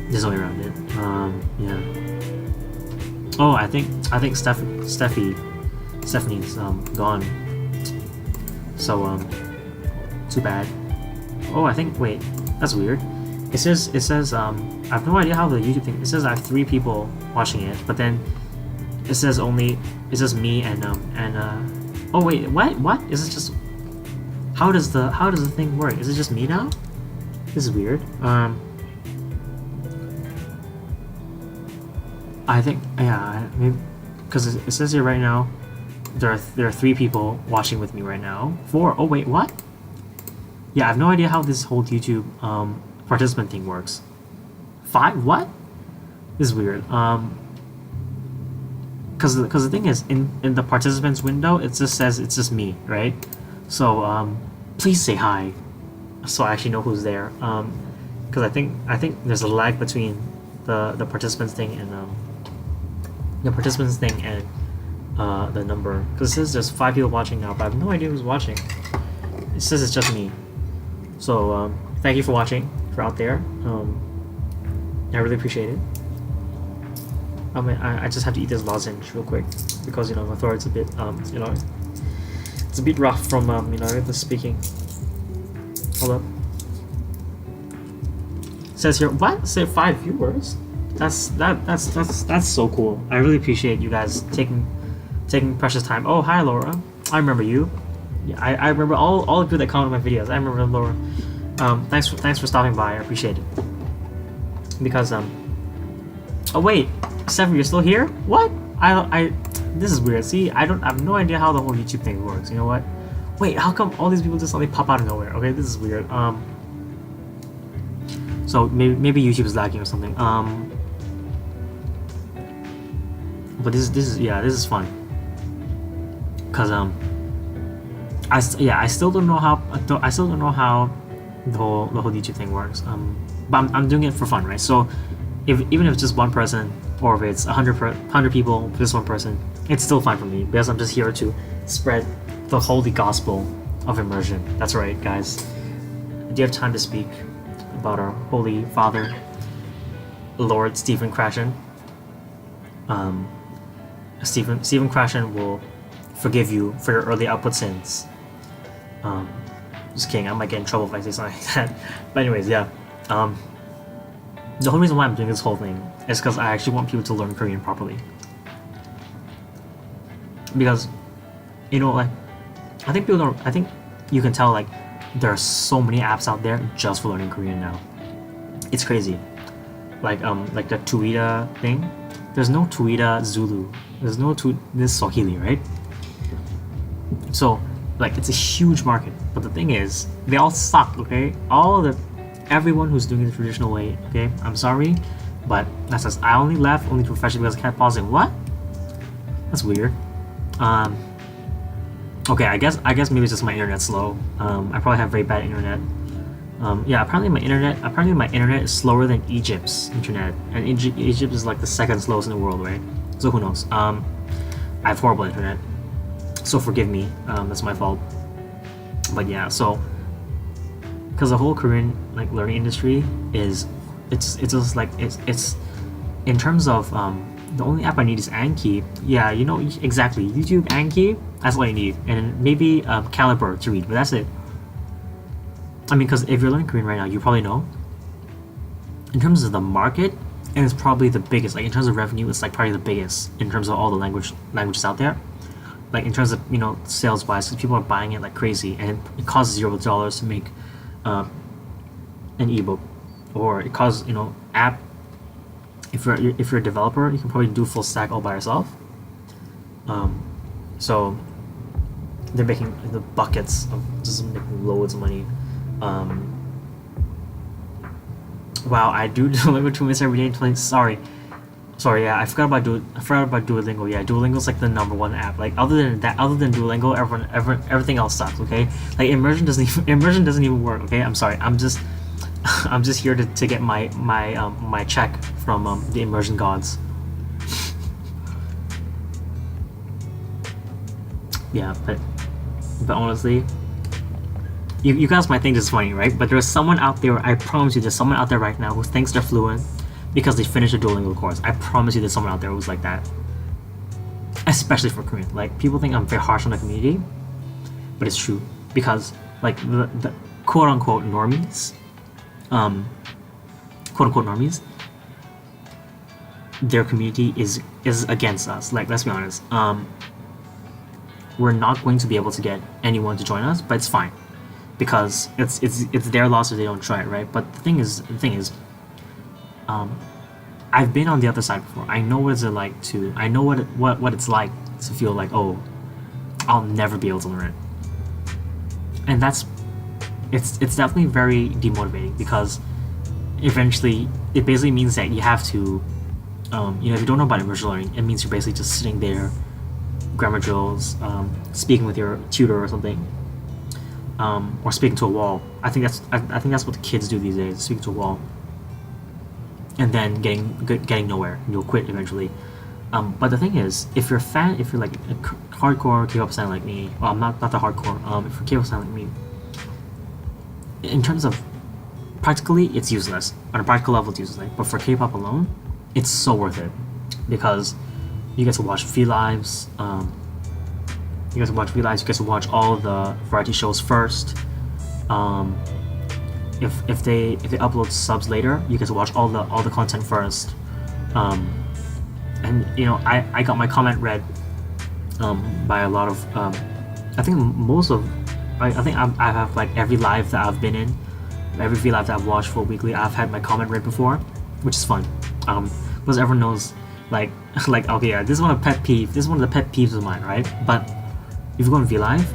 There's no way around it. Yeah. Oh, I think Stephanie's gone. So too bad. Oh, I think wait, that's weird. It says I have no idea how the YouTube thing. It says I have 3 people watching it, but then it says me and oh wait, what? Is it just how does the thing work? Is it just me now? This is weird. I think maybe because it says here right now there are 3 people watching with me right now. 4. Oh wait, what? Yeah, I have no idea how this whole YouTube participant thing works. 5? What? This is weird. Because the thing is, in the participants window, it just says it's just me, right? So please say hi, so I actually know who's there. Because I think there's a lag between the participants thing and the number. Because it says there's 5 people watching now, but I have no idea who's watching. It says it's just me. So thank you for watching. If you're out there, I really appreciate it. I just have to eat this lozenge real quick because my throat's a bit it's a bit rough from the speaking. Hold up. It says here what? Say 5 viewers. That's so cool. I really appreciate you guys taking precious time. Oh, hi Laura. I remember you. Yeah, I remember all the people that comment on my videos. I remember Laura. Thanks for stopping by. I appreciate it. Because oh wait, Seven, you're still here? What? This is weird. See, I have no idea how the whole YouTube thing works. You know what? Wait, how come all these people just suddenly pop out of nowhere? Okay, this is weird. So maybe YouTube is lagging or something. But this is fun. Cause I still don't know how the whole YouTube thing works. But I'm doing it for fun, right? So even if it's just one person, or if it's 100 people, just one person, it's still fine for me because I'm just here to spread the holy gospel of immersion. That's right, guys. Do you have time to speak about our Holy Father, Lord Stephen Krashen? Stephen Krashen will forgive you for your early output sins. Just kidding, I might get in trouble if I say something like that. But anyways, yeah. The whole reason why I'm doing this whole thing is because I actually want people to learn Korean properly. Because, like, I think you can tell, like, there are so many apps out there just for learning Korean now. It's crazy. Like the Tuida thing. There's no Tuida Zulu. There's no this Swahili, right? So, like, it's a huge market. But the thing is, they all suck, okay? Everyone who's doing it the traditional way, okay? I'm sorry, but that's just, I only left only professionally because I kept pausing. What? That's weird. Okay, I guess maybe it's just my internet's slow. I probably have very bad internet. Yeah, apparently my internet is slower than Egypt's internet, and Egypt is like the 2nd slowest in the world, right? So who knows? I have horrible internet, so forgive me. That's my fault. But yeah, so because the whole Korean like learning industry it's just like it's in terms of the only app I need is Anki. Yeah, exactly. YouTube, Anki, that's all you need, and maybe Calibre to read, but that's it. I mean, because if you're learning Korean right now, you probably know. In terms of the market, and it's probably the biggest. Like in terms of revenue, it's like probably the biggest in terms of all the languages out there. like in terms of sales wise, because people are buying it like crazy, and it costs $0 to make an ebook, or it costs app. If you're a developer, you can probably do full stack all by yourself. So they're making the buckets of just making loads of money. Wow, I do Duolingo 2 minutes every day. Sorry, yeah, I forgot about Duolingo. Yeah, Duolingo's like the #1 app. Like other than Duolingo, everything else sucks. Okay, like Immersion doesn't even work. Okay, I'm sorry. I'm just here to get my check from the Immersion gods. Yeah, but honestly, you guys might think this is funny, right? But there's someone out there, I promise you, there's someone out there right now who thinks they're fluent because they finished a Duolingo course. I promise you there's someone out there who's like that. Especially for Korean. Like, people think I'm very harsh on the community, but it's true. Because, like, the quote-unquote normies, their community is against us. Like, let's be honest. We're not going to be able to get anyone to join us, but it's fine. Because it's their loss if they don't try it, right? But the thing is, I've been on the other side before. I know what it's like to. I know what it's like to feel like, oh, I'll never be able to learn it. And it's definitely very demotivating, because eventually it basically means that you have to, if you don't know about immersion learning, it means you're basically just sitting there, grammar drills, speaking with your tutor or something. Or speaking to a wall. I think that's what the kids do these days. Speak to a wall, and then getting nowhere. And you'll quit eventually. But the thing is, if you're like a hardcore K-pop fan like me, well, I'm not the hardcore. If you're K-pop fan like me, in terms of practically, it's useless. On a practical level, it's useless. But for K-pop alone, it's so worth it, because you get to watch V-Lives. You get to watch all the variety shows first. If they upload subs later, you get to watch all the content first. And I got my comment read by a lot of I think I have like every live that I've been in, every V-Live that I've watched for weekly, I've had my comment read before, which is fun. Because everyone knows like okay, yeah, this is one of the pet peeves of mine, right? But if you go on V-Live,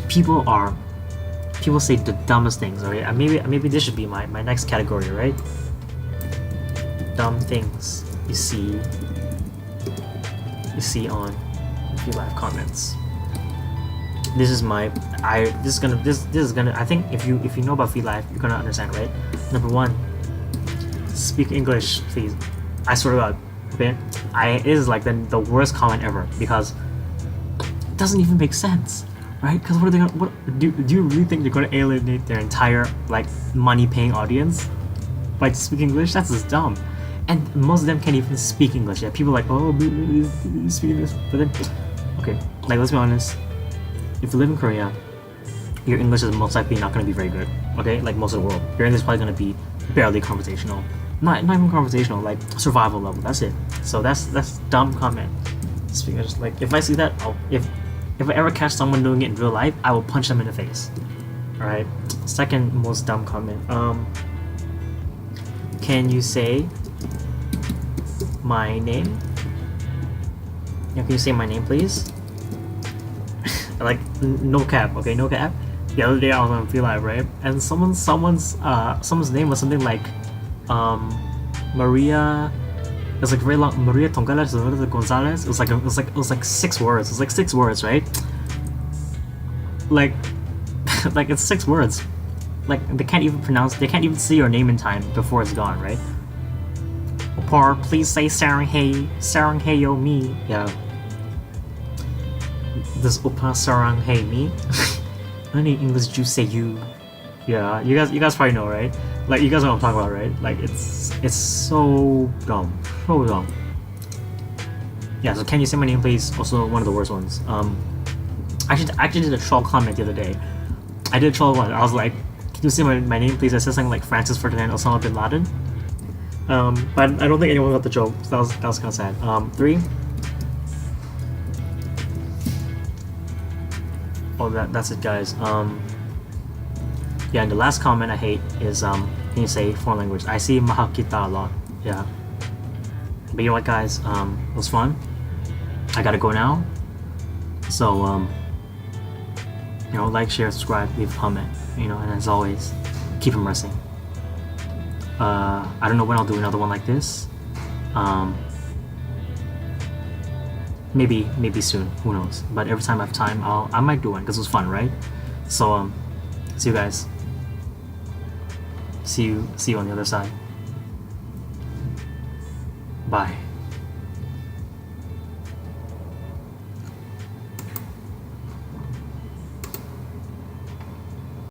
people say the dumbest things, right? And maybe this should be my next category, right? Dumb things you see on V-Live comments. This is gonna I think if you know about V-Live, you're gonna understand, right? Number 1, speak English, please. I swear to God, okay? It is like the worst comment ever, because doesn't even make sense, right? Because what do you really think they're going to alienate their entire like money-paying audience by speaking English? That's just dumb. And most of them can't even speak English. Yeah, people are like, oh, speak English, but then, okay, like, let's be honest. If you live in Korea, your English is most likely not going to be very good. Okay, like most of the world, your English is probably going to be barely conversational. Not even conversational, like survival level. That's it. So that's dumb comment. Speaking of, like, if I see that, if I ever catch someone doing it in real life, I will punch them in the face. Alright. Second most dumb comment. Can you say my name? Yeah, can you say my name, please? Like, no cap, okay, no cap. The other day I was on V-Live, right? And someone's name was something like Maria. It was like very long. Maria Tongalles Gonzalez. It was like 6 words. It was like 6 words, right? Like it's 6 words. Like they can't even see your name in time before it's gone, right? Or please say sarang hey yo me. Yeah. Does Opa sarang hey me? Any English do say you. Yeah, you guys probably know, right? Like, you guys know what I'm talking about, right? Like, it's so dumb. So dumb. Yeah, so can you say my name, please? Also one of the worst ones. I actually did a troll comment the other day. I did a troll one. I was like, can you say my name, please? I said something like Francis Ferdinand Osama bin Laden. But I don't think anyone got the joke, so that was kind of sad. 3. Oh, that's it, guys. Yeah, and the last comment I hate is can you say foreign language? I see mahal kita a lot. Yeah. But you know what, guys? It was fun. I gotta go now. So you know, like, share, subscribe, leave a comment. You know, and as always, keep immersing. I don't know when I'll do another one like this. Maybe soon. Who knows? But every time I have time, I might do one because it was fun, right? So see you guys. See you on the other side. Bye.